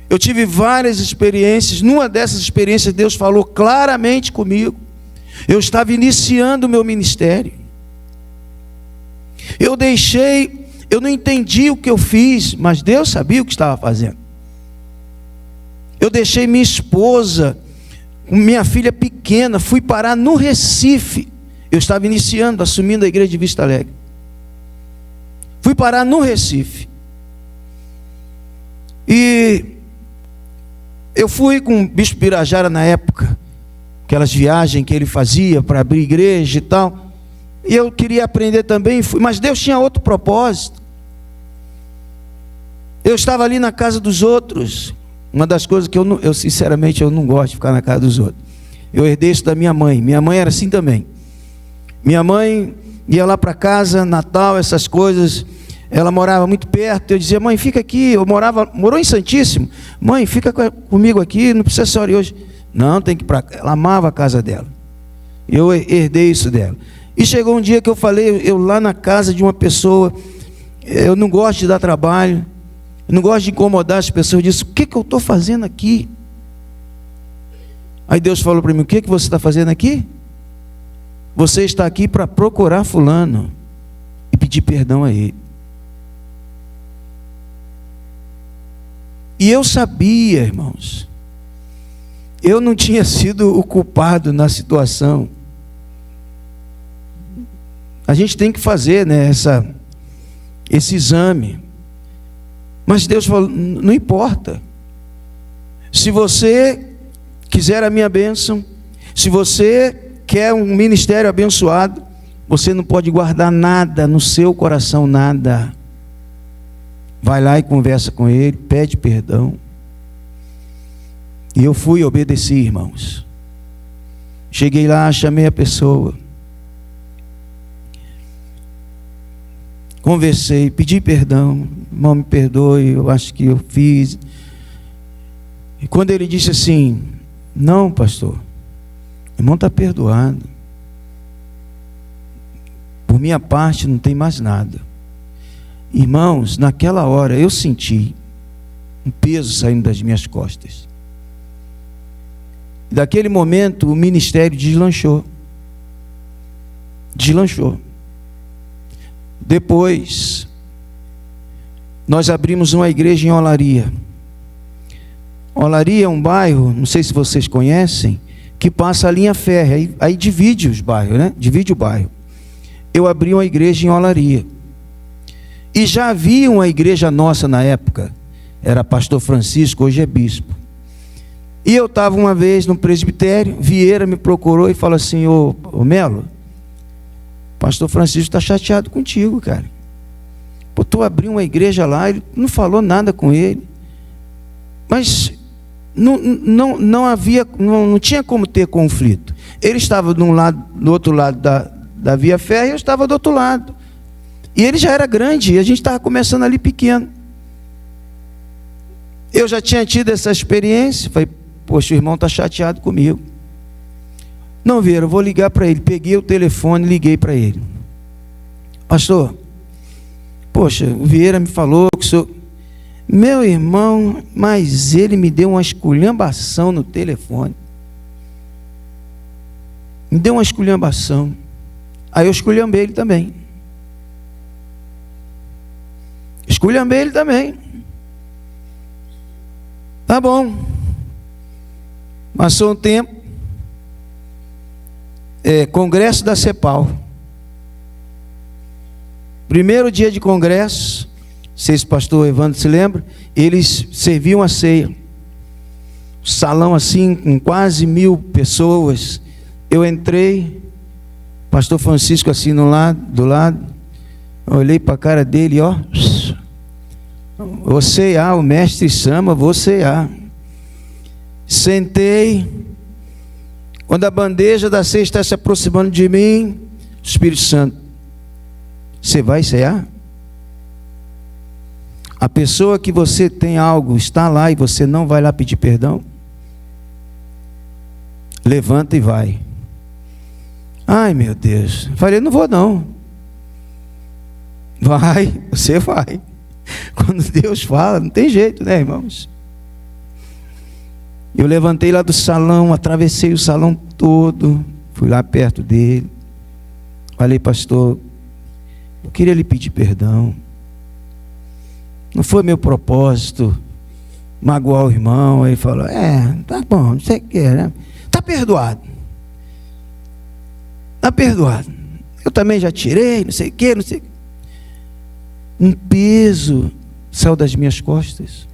Eu tive várias experiências. Numa dessas experiências, Deus falou claramente comigo. Eu estava iniciando o meu ministério. Eu não entendi o que eu fiz, mas Deus sabia o que estava fazendo. Eu deixei minha esposa, minha filha pequena, fui parar no Recife. Eu estava iniciando, assumindo a igreja de Vista Alegre. Fui parar no Recife. E eu fui com o bispo Birajara na época, aquelas viagens que ele fazia para abrir igreja e tal. E eu queria aprender também, mas Deus tinha outro propósito. Eu estava ali na casa dos outros. Uma das coisas que eu sinceramente eu não gosto de ficar na casa dos outros. Eu herdei isso da minha mãe. Minha mãe era assim também. Minha mãe ia lá para casa, Natal, essas coisas. Ela morava muito perto. Eu dizia: mãe, fica aqui. Morou em Santíssimo. Mãe, fica comigo aqui. Não precisa só ir hoje. Não, tem que ir para cá. Ela amava a casa dela. Eu herdei isso dela. E chegou um dia que eu falei, eu lá na casa de uma pessoa, eu não gosto de dar trabalho, eu não gosto de incomodar as pessoas. Eu disse, o que eu estou fazendo aqui? Aí Deus falou para mim, o que você está fazendo aqui? Você está aqui para procurar fulano e pedir perdão a ele. E eu sabia, irmãos, eu não tinha sido o culpado na situação. A gente tem que fazer, né, esse exame. Mas Deus falou, não importa. Se você quiser a minha bênção, se você quer um ministério abençoado, você não pode guardar nada no seu coração, nada. Vai lá e conversa com ele, pede perdão. E eu fui e obedeci, irmãos. Cheguei lá, chamei a pessoa, conversei, pedi perdão. Irmão, me perdoe, eu acho que eu fiz. E quando ele disse assim, não, pastor, o irmão está perdoado. Por minha parte não tem mais nada. Irmãos, naquela hora eu senti um peso saindo das minhas costas. Daquele momento o ministério deslanchou. Depois nós abrimos uma igreja em Olaria. Olaria é um bairro, não sei se vocês conhecem, que passa a linha férrea, aí divide os bairros, né? Divide o bairro. Eu abri uma igreja em Olaria. E já havia uma igreja nossa na época, era pastor Francisco, hoje é bispo. E eu estava uma vez no presbitério, Vieira me procurou e falou assim, ô Melo, pastor Francisco está chateado contigo, cara. Pô, tu abriu uma igreja lá, ele não falou nada com ele. Mas não tinha como ter conflito. Ele estava do outro lado da via férrea, eu estava do outro lado. E ele já era grande, e a gente estava começando ali pequeno. Eu já tinha tido essa experiência, falei, poxa, o irmão está chateado comigo. Não, Vieira, eu vou ligar para ele. Peguei o telefone e liguei para ele. Pastor, poxa, o Vieira me falou que o senhor... Meu irmão, mas ele me deu uma esculhambação no telefone. Me deu uma esculhambação. Aí eu esculhambei ele também. Tá bom. Passou um tempo. Congresso da CEPAL. Primeiro dia de congresso, não sei se o pastor Evandro se lembra, eles serviam a ceia. Salão assim, com quase 1000 pessoas. Eu entrei, pastor Francisco assim do lado, olhei para a cara dele, ó. Vou cear, o mestre Sama, vou cear. Sentei. Quando a bandeja da ceia está se aproximando de mim, Espírito Santo, você vai cear? A pessoa que você tem algo está lá e você não vai lá pedir perdão? Levanta e vai. Ai, meu Deus. Falei, não vou não. Vai, você vai. Quando Deus fala, não tem jeito, né, irmãos? Eu levantei lá do salão, atravessei o salão todo, fui lá perto dele. Falei, pastor, eu queria lhe pedir perdão. Não foi meu propósito magoar o irmão. Ele falou, tá bom, não sei o que, né? Tá perdoado. Tá perdoado. Eu também já tirei, não sei o que, não sei o que. Um peso saiu das minhas costas.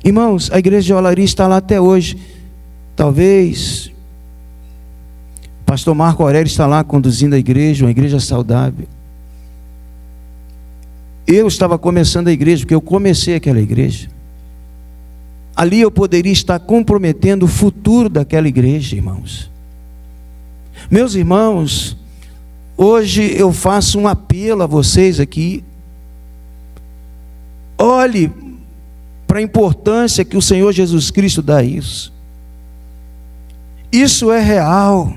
Irmãos, a igreja de Olaria está lá até hoje. Talvez o pastor Marco Aurélio está lá conduzindo a igreja, uma igreja saudável. Eu estava começando a igreja, porque eu comecei aquela igreja. Ali eu poderia estar comprometendo o futuro daquela igreja, irmãos. Meus irmãos, hoje eu faço um apelo a vocês aqui. Olhe para a importância que o Senhor Jesus Cristo dá a isso. Isso é real.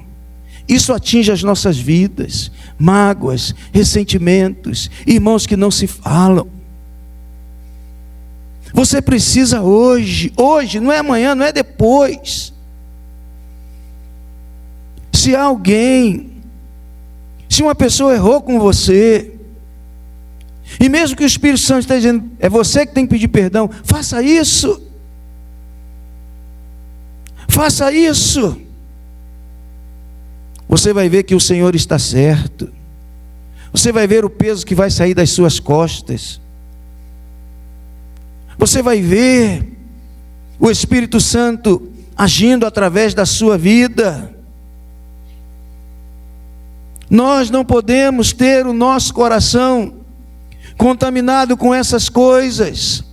Isso atinge as nossas vidas, mágoas, ressentimentos, irmãos que não se falam. Você precisa hoje, não é amanhã, não é depois. Se uma pessoa errou com você, e mesmo que o Espírito Santo esteja dizendo, é você que tem que pedir perdão, faça isso. Faça isso. Você vai ver que o Senhor está certo. Você vai ver o peso que vai sair das suas costas. Você vai ver o Espírito Santo agindo através da sua vida. Nós não podemos ter o nosso coração contaminado com essas coisas.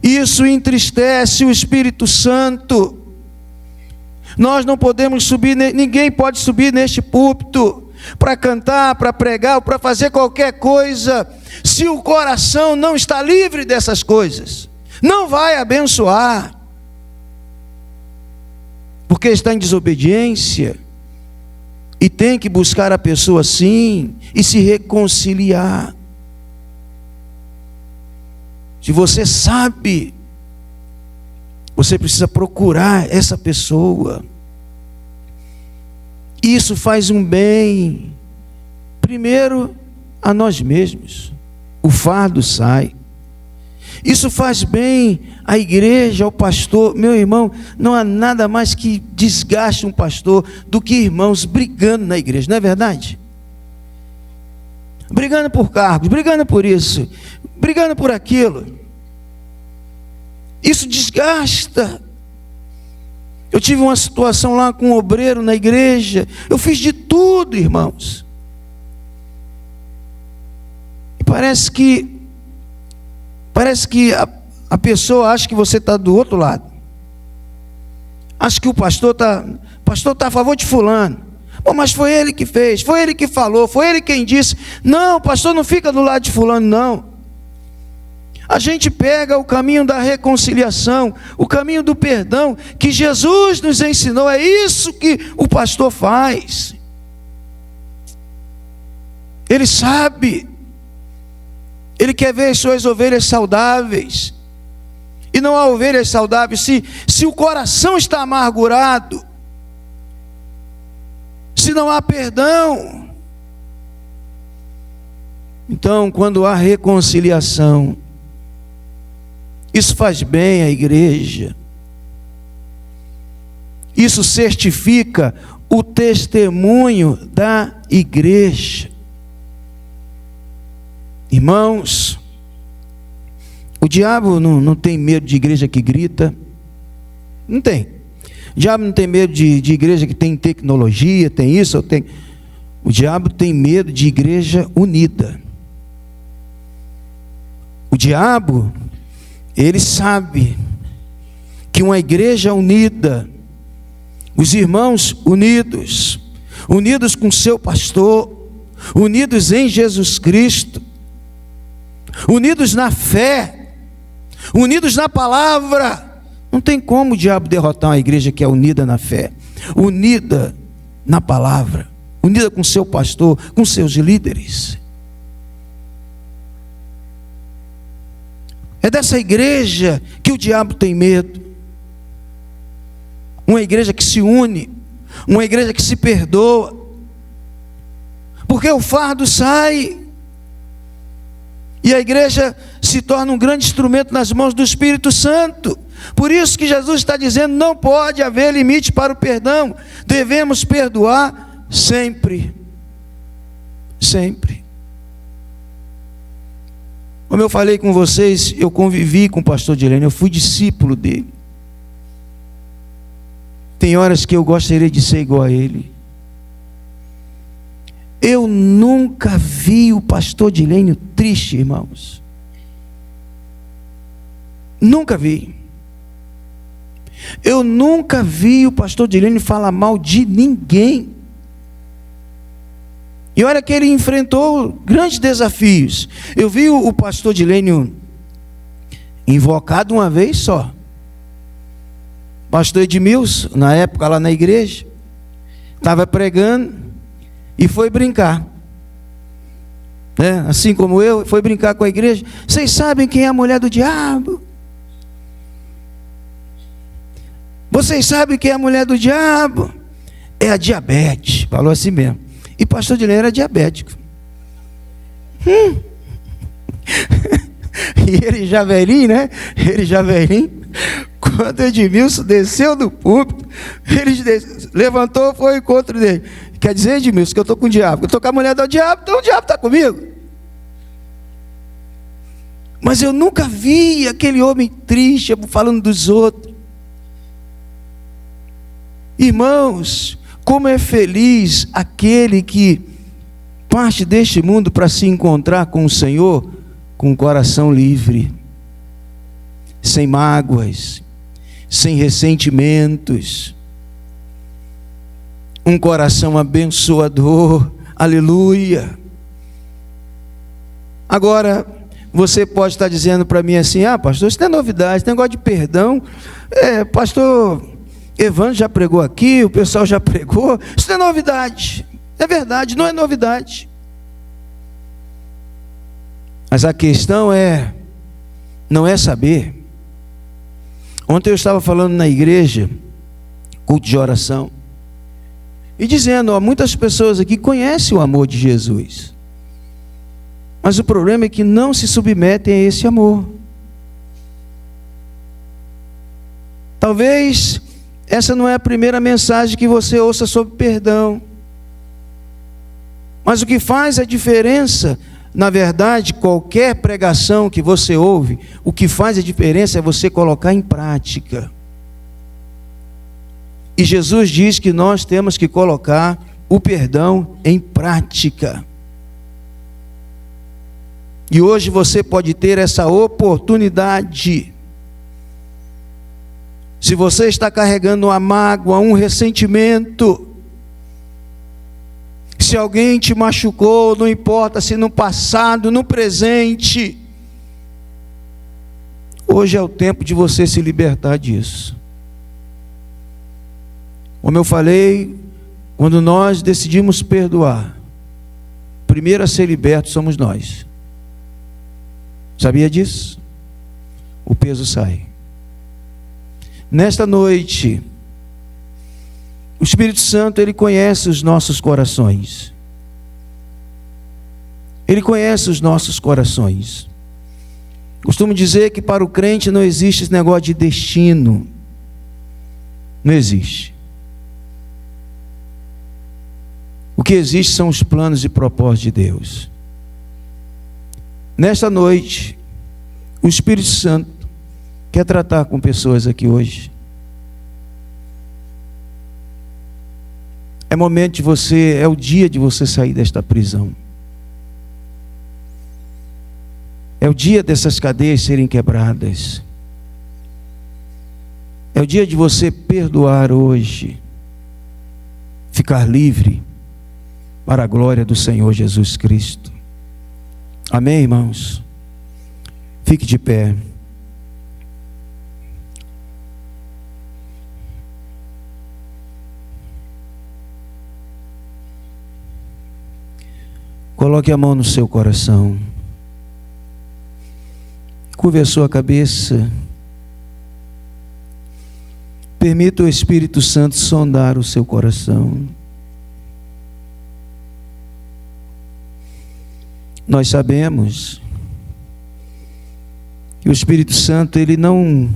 Isso entristece o Espírito Santo. Nós não podemos subir, ninguém pode subir neste púlpito para cantar, para pregar, ou para fazer qualquer coisa, se o coração não está livre dessas coisas. Não vai abençoar, porque está em desobediência, e tem que buscar a pessoa sim, e se reconciliar. Se você sabe, você precisa procurar essa pessoa. Isso faz um bem, primeiro a nós mesmos. O fardo sai. Isso faz bem à igreja, ao pastor. Meu irmão, não há nada mais que desgaste um pastor do que irmãos brigando na igreja, não é verdade? Brigando por cargos, brigando por isso, brigando por aquilo. Isso desgasta. Eu tive uma situação lá com um obreiro na igreja. Eu fiz de tudo, irmãos. E parece que a pessoa acha que você está do outro lado. Acha que o pastor está a favor de fulano. Bom, mas foi ele que fez, foi ele que falou, foi ele quem disse. Não, o pastor não fica do lado de fulano, não. A gente pega o caminho da reconciliação, o caminho do perdão, que Jesus nos ensinou. É isso que o pastor faz. Ele sabe. Ele quer ver as suas ovelhas saudáveis. E não há ovelhas saudáveis se o coração está amargurado, se não há perdão. Então, quando há reconciliação, isso faz bem à igreja. Isso certifica o testemunho da igreja. Irmãos, o diabo não tem medo de igreja que grita. Não tem. O diabo não tem medo de igreja que tem tecnologia, tem isso, ou tem. O diabo tem medo de igreja unida. O diabo, ele sabe que uma igreja unida, os irmãos unidos com seu pastor, unidos em Jesus Cristo, unidos na fé, unidos na palavra, não tem como o diabo derrotar uma igreja que é unida na fé, unida na palavra, unida com seu pastor, com seus líderes. É dessa igreja que o diabo tem medo. Uma igreja que se une, uma igreja que se perdoa, porque o fardo sai, e a igreja se torna um grande instrumento nas mãos do Espírito Santo. Por isso que Jesus está dizendo, não pode haver limite para o perdão, devemos perdoar sempre, sempre. Como eu falei com vocês, eu convivi com o pastor Dilênio, eu fui discípulo dele. Tem horas que eu gostaria de ser igual a ele. Eu nunca vi o pastor Dilênio triste, irmãos. Nunca vi. Eu nunca vi o pastor Dilênio falar mal de ninguém. E olha que ele enfrentou grandes desafios. Eu vi o pastor Dilênio invocado uma vez só. Pastor Edmilson, na época lá na igreja. estava pregando e foi brincar. Assim como eu, foi brincar com a igreja. Vocês sabem quem é a mulher do diabo? Vocês sabem quem é a mulher do diabo? É a diabetes. Falou assim mesmo. E pastor Dilene era diabético. E ele já velhinho, né? Ele já velhinho. Quando Edmilson desceu do púlpito, ele levantou, foi ao encontro dele. Quer dizer, Edmilson, que eu estou com o diabo? Eu estou com a mulher do diabo, então o diabo está comigo. Mas eu nunca vi aquele homem triste falando dos outros. Irmãos, como é feliz aquele que parte deste mundo para se encontrar com o Senhor com o coração livre, sem mágoas, sem ressentimentos, um coração abençoador, aleluia. Agora, você pode estar dizendo para mim assim: pastor, isso não é novidade, esse negócio de perdão, pastor Evandro já pregou aqui, o pessoal já pregou, isso não é novidade. É verdade, não é novidade. Mas a questão não é saber. Ontem eu estava falando na igreja, culto de oração, e dizendo, muitas pessoas aqui conhecem o amor de Jesus, mas o problema é que não se submetem a esse amor. Talvez essa não é a primeira mensagem que você ouça sobre perdão, mas o que faz a diferença, na verdade, qualquer pregação que você ouve, o que faz a diferença é você colocar em prática. E Jesus diz que nós temos que colocar o perdão em prática. E hoje você pode ter essa oportunidade. Se você está carregando uma mágoa, um ressentimento, se alguém te machucou, não importa se no passado, no presente, hoje é o tempo de você se libertar disso. Como eu falei, quando nós decidimos perdoar, primeiro a ser liberto somos nós. Sabia disso? O peso sai. Nesta noite, o Espírito Santo, ele conhece os nossos corações. Ele conhece os nossos corações. Costumo dizer que para o crente não existe esse negócio de destino. Não existe. O que existe são os planos e propósitos de Deus. Nesta noite, o Espírito Santo quer tratar com pessoas aqui hoje. É momento de você, é o dia de você sair desta prisão. É o dia dessas cadeias serem quebradas. É o dia de você perdoar hoje. Ficar livre para a glória do Senhor Jesus Cristo. Amém, irmãos? Fique de pé. Coloque a mão no seu coração. Curve a sua cabeça. Permita o Espírito Santo sondar o seu coração. Nós sabemos que o Espírito Santo, ele não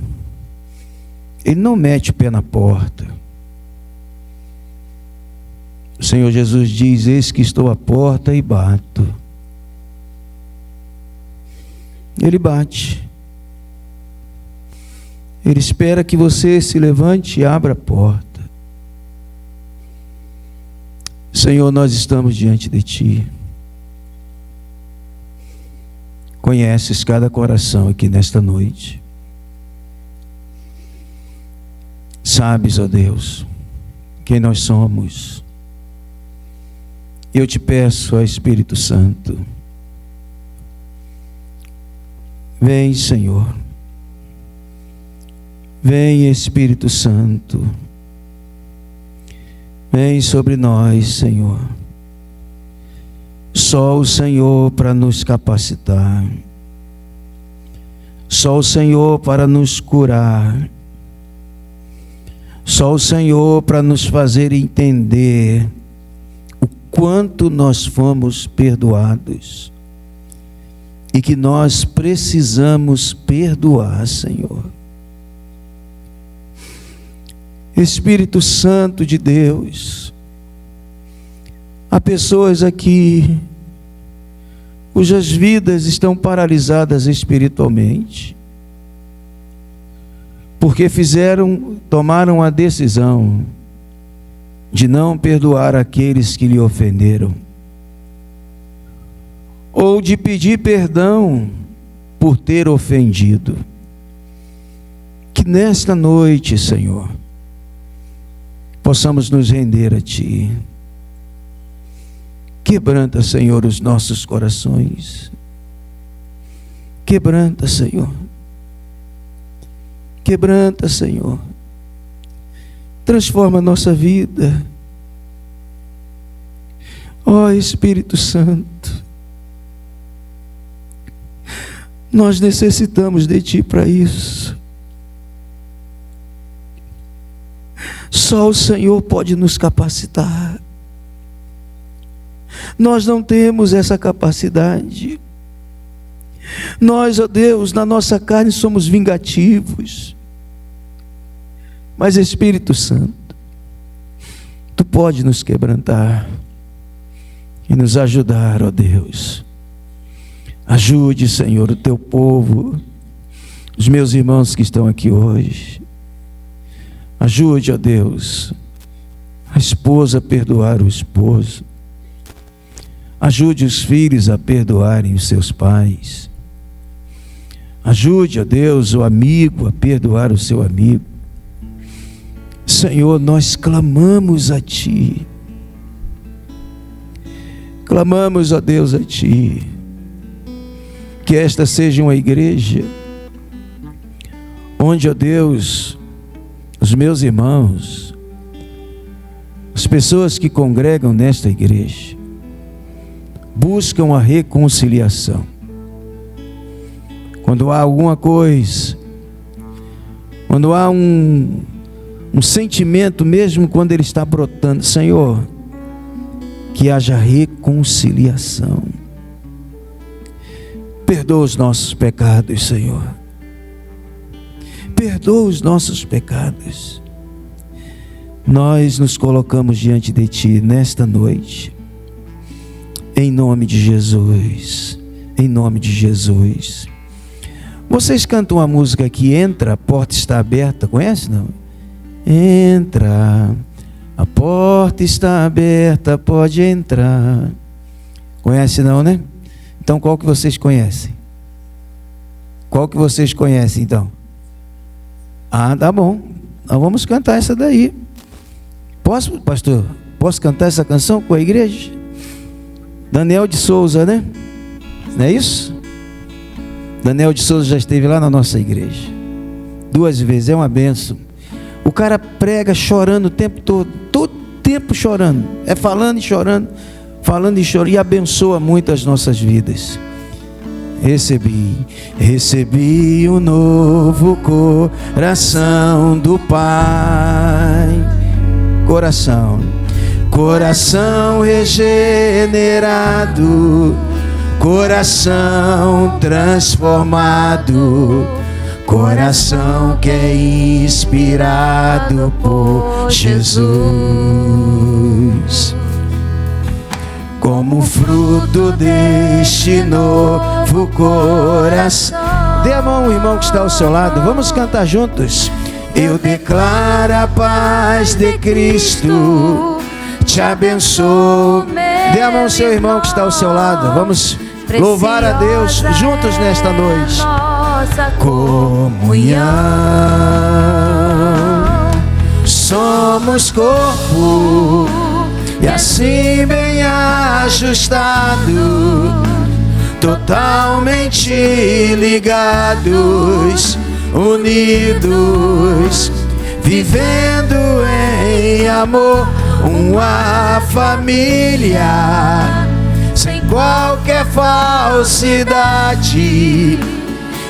mete o pé na porta. O Senhor Jesus diz: eis que estou à porta e bato. Ele bate. Ele espera que você se levante e abra a porta. Senhor, nós estamos diante de Ti. Conheces cada coração aqui nesta noite. Sabes, ó Deus, quem nós somos. Eu te peço, ó Espírito Santo, vem, Senhor. Vem, Espírito Santo. Vem sobre nós, Senhor. Só o Senhor para nos capacitar. Só o Senhor para nos curar. Só o Senhor para nos fazer entender o quanto nós fomos perdoados e que nós precisamos perdoar, Senhor. Espírito Santo de Deus, há pessoas aqui cujas vidas estão paralisadas espiritualmente, porque tomaram a decisão de não perdoar aqueles que lhe ofenderam, ou de pedir perdão por ter ofendido. Que nesta noite, Senhor, possamos nos render a Ti. Quebranta, Senhor, os nossos corações. Quebranta, Senhor. Quebranta, Senhor. Transforma a nossa vida. Ó Espírito Santo, nós necessitamos de Ti para isso. Só o Senhor pode nos capacitar. Nós não temos essa capacidade. Nós, ó Deus, na nossa carne somos vingativos. Mas Espírito Santo, Tu pode nos quebrantar e nos ajudar, ó Deus. Ajude, Senhor, o Teu povo, os meus irmãos que estão aqui hoje. Ajude, ó Deus, a esposa a perdoar o esposo. Ajude os filhos a perdoarem os seus pais. Ajude, ó Deus, o amigo a perdoar o seu amigo. Senhor, nós clamamos a Ti. Clamamos, ó Deus, a Ti. Que esta seja uma igreja onde, ó Deus, os meus irmãos, as pessoas que congregam nesta igreja, buscam a reconciliação. Quando há alguma coisa, quando há um sentimento, mesmo quando ele está brotando, Senhor, que haja reconciliação. Perdoa os nossos pecados, Senhor. Perdoa os nossos pecados. Nós nos colocamos diante de Ti nesta noite, em nome de Jesus, em nome de Jesus. Vocês cantam a música que entra, a porta está aberta, conhece não? Entra, a porta está aberta, pode entrar. Conhece não, né? Então qual que vocês conhecem? Qual que vocês conhecem então? Ah, tá bom, nós vamos cantar essa daí. Posso, pastor? Posso cantar essa canção com a igreja? Daniel de Souza, né? Não é isso? Daniel de Souza já esteve lá na nossa igreja 2 vezes, é uma bênção. O cara prega chorando o tempo todo tempo chorando, é falando e chorando, e abençoa muito as nossas vidas. Recebi um novo coração do Pai, coração regenerado, coração transformado, coração que é inspirado por Jesus. Como fruto deste novo coração. Dê a mão ao irmão que está ao seu lado, vamos cantar juntos. Eu declaro a paz de Cristo, te abençoo. Dê a mão ao seu irmão que está ao seu lado, vamos louvar a Deus juntos nesta noite. Comunhão, somos corpo, e assim bem ajustado, totalmente ligados, unidos, vivendo em amor, uma família sem qualquer falsidade,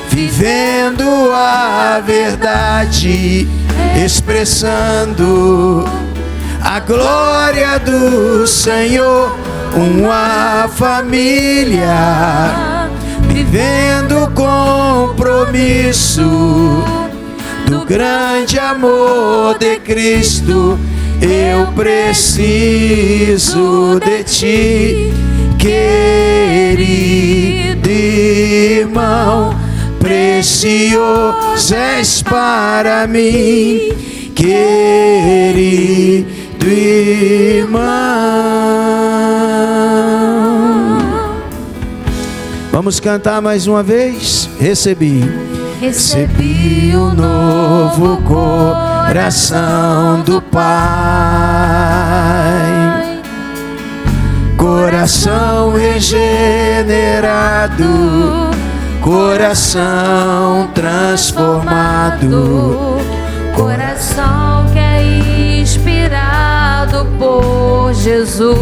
vivendo a verdade, expressando a glória do Senhor. Uma família vivendo o compromisso do grande amor de Cristo. Eu preciso de ti, querido irmão, precioso és para mim, querido irmão. Vamos cantar mais uma vez. Recebi um novo coração do Pai, coração regenerado, coração transformado, coração que é inspirado por Jesus,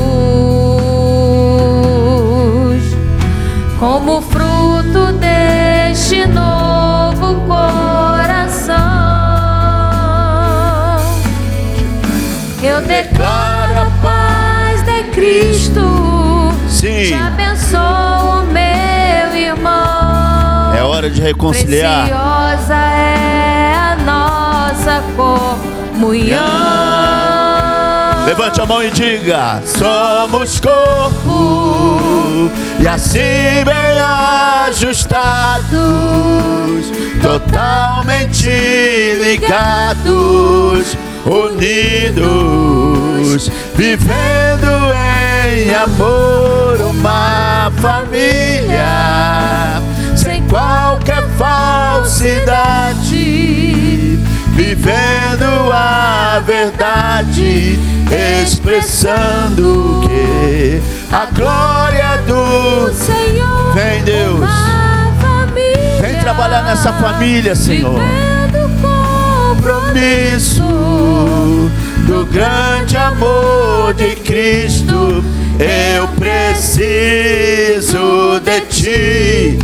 como fruto deste novo coração. Eu declaro a paz de Cristo. Sim. Te abençoo, meu irmão. É hora de reconciliar. Preciosa é a nossa comunhão. Levante a mão e diga: somos corpo, e assim bem ajustados, totalmente ligados, unidos, vivendo em amor, uma família sem qualquer falsidade, vivendo a verdade, expressando que a glória do Senhor. Vem, Deus, vem trabalhar nessa família, Senhor. Compromisso do grande amor de Cristo. Eu preciso de ti,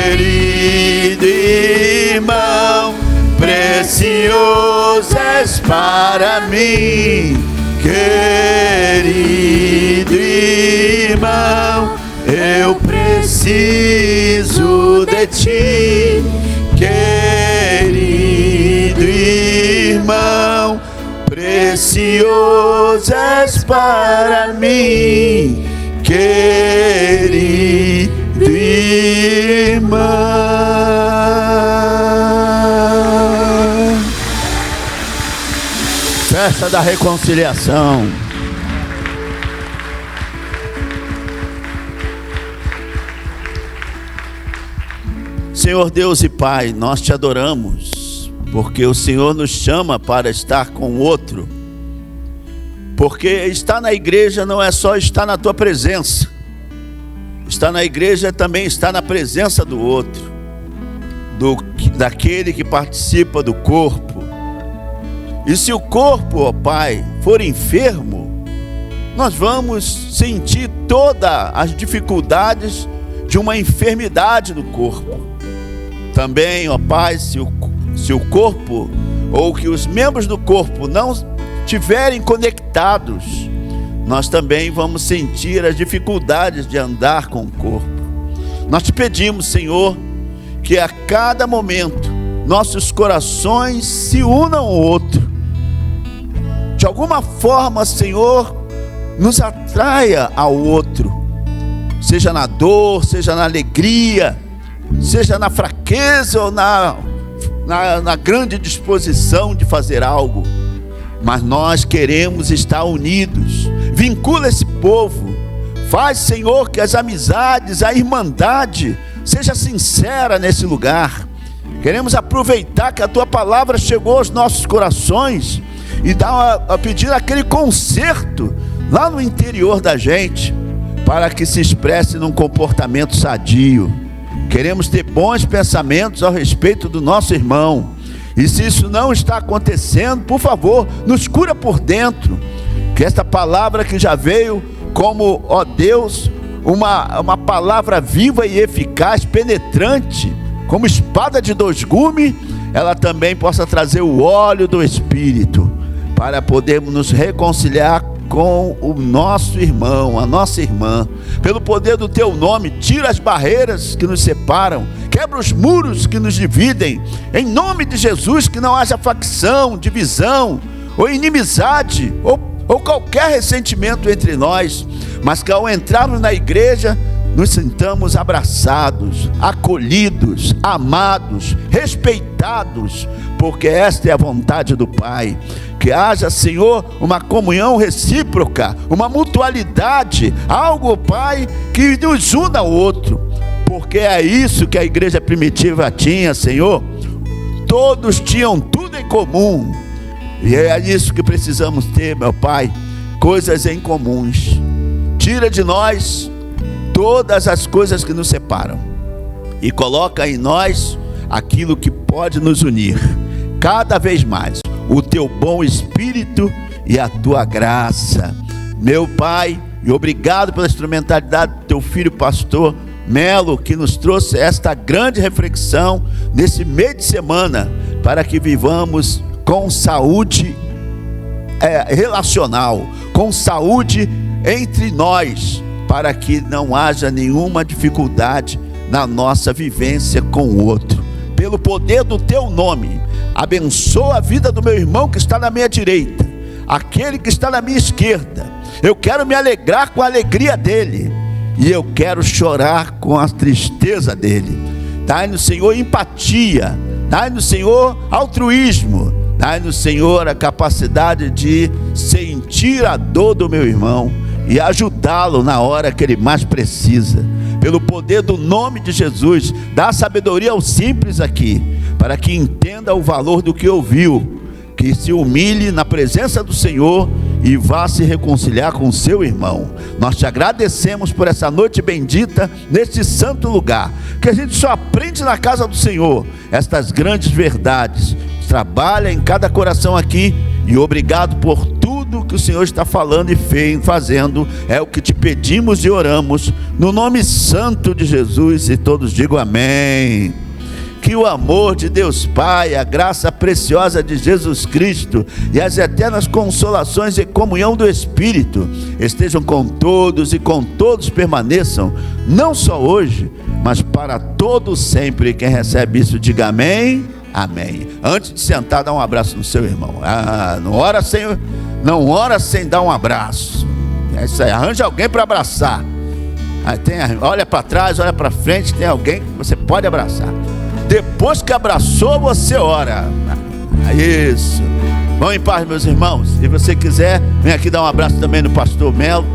querido irmão, precioso és para mim, querido irmão. Eu preciso de ti, querido irmão, precioso és para mim, querido irmão. Festa da reconciliação. Senhor Deus e Pai, nós te adoramos, porque o Senhor nos chama para estar com o outro, porque estar na igreja não é só estar na tua presença, estar na igreja é também estar na presença do outro, daquele que participa do corpo. E se o corpo, ó Pai, for enfermo, nós vamos sentir todas as dificuldades de uma enfermidade do corpo. Também, ó Pai, se o corpo ou que os membros do corpo não estiverem conectados, nós também vamos sentir as dificuldades de andar com o corpo. Nós te pedimos, Senhor, que a cada momento nossos corações se unam ao outro. De alguma forma, Senhor, nos atraia ao outro, seja na dor, seja na alegria, seja na fraqueza ou na grande disposição de fazer algo. Mas nós queremos estar unidos. Vincula esse povo. Faz, Senhor, que as amizades, a irmandade seja sincera nesse lugar. Queremos aproveitar que a tua palavra chegou aos nossos corações e dar a pedir aquele conserto lá no interior da gente, para que se expresse num comportamento sadio. Queremos ter bons pensamentos ao respeito do nosso irmão. E se isso não está acontecendo, por favor, nos cura por dentro. Que esta palavra que já veio como, ó Deus, uma palavra viva e eficaz, penetrante, como espada de dois gumes, ela também possa trazer o óleo do Espírito, para podermos nos reconciliar com o nosso irmão, a nossa irmã. Pelo poder do teu nome, tira as barreiras que nos separam, quebra os muros que nos dividem, em nome de Jesus. Que não haja facção, divisão, ou inimizade, ou qualquer ressentimento entre nós, mas que ao entrarmos na igreja, nos sintamos abraçados, acolhidos, amados, respeitados, porque esta é a vontade do Pai. Que haja, Senhor, uma comunhão recíproca, uma mutualidade, algo, Pai, que nos una ao outro, porque é isso que a igreja primitiva tinha, Senhor. Todos tinham tudo em comum, e é isso que precisamos ter, meu Pai, coisas em comuns. Tira de nós todas as coisas que nos separam e coloca em nós aquilo que pode nos unir cada vez mais, o teu bom Espírito e a tua graça, meu Pai. E obrigado pela instrumentalidade do teu filho pastor Melo, que nos trouxe esta grande reflexão nesse meio de semana, para que vivamos com saúde relacional, com saúde entre nós, para que não haja nenhuma dificuldade na nossa vivência com o outro. Pelo poder do teu nome, abençoa a vida do meu irmão que está na minha direita, aquele que está na minha esquerda. Eu quero me alegrar com a alegria dele, e eu quero chorar com a tristeza dele. Dai-nos, Senhor, empatia, dai-nos, Senhor, altruísmo, dai-nos, Senhor, a capacidade de sentir a dor do meu irmão e ajudá-lo na hora que ele mais precisa. Pelo poder do nome de Jesus, dá sabedoria aos simples aqui, para que entenda o valor do que ouviu, que se humilhe na presença do Senhor e vá se reconciliar com o seu irmão. Nós te agradecemos por essa noite bendita, neste santo lugar, que a gente só aprende na casa do Senhor estas grandes verdades. Trabalha em cada coração aqui, e obrigado por tudo que o Senhor está falando e fazendo. É o que te pedimos e oramos no nome santo de Jesus, e todos digam amém. Que o amor de Deus Pai, a graça preciosa de Jesus Cristo e as eternas consolações e comunhão do Espírito estejam com todos, e com todos permaneçam, não só hoje, mas para todos sempre. Quem recebe isso, diga amém. Amém. Antes de sentar, dá um abraço no seu irmão. Não ora sem dar um abraço. É isso aí. Arranja alguém para abraçar. Olha para trás, olha para frente. Tem alguém que você pode abraçar. Depois que abraçou, você ora. Isso. Vão em paz, meus irmãos. Se você quiser, vem aqui dar um abraço também no pastor Melo.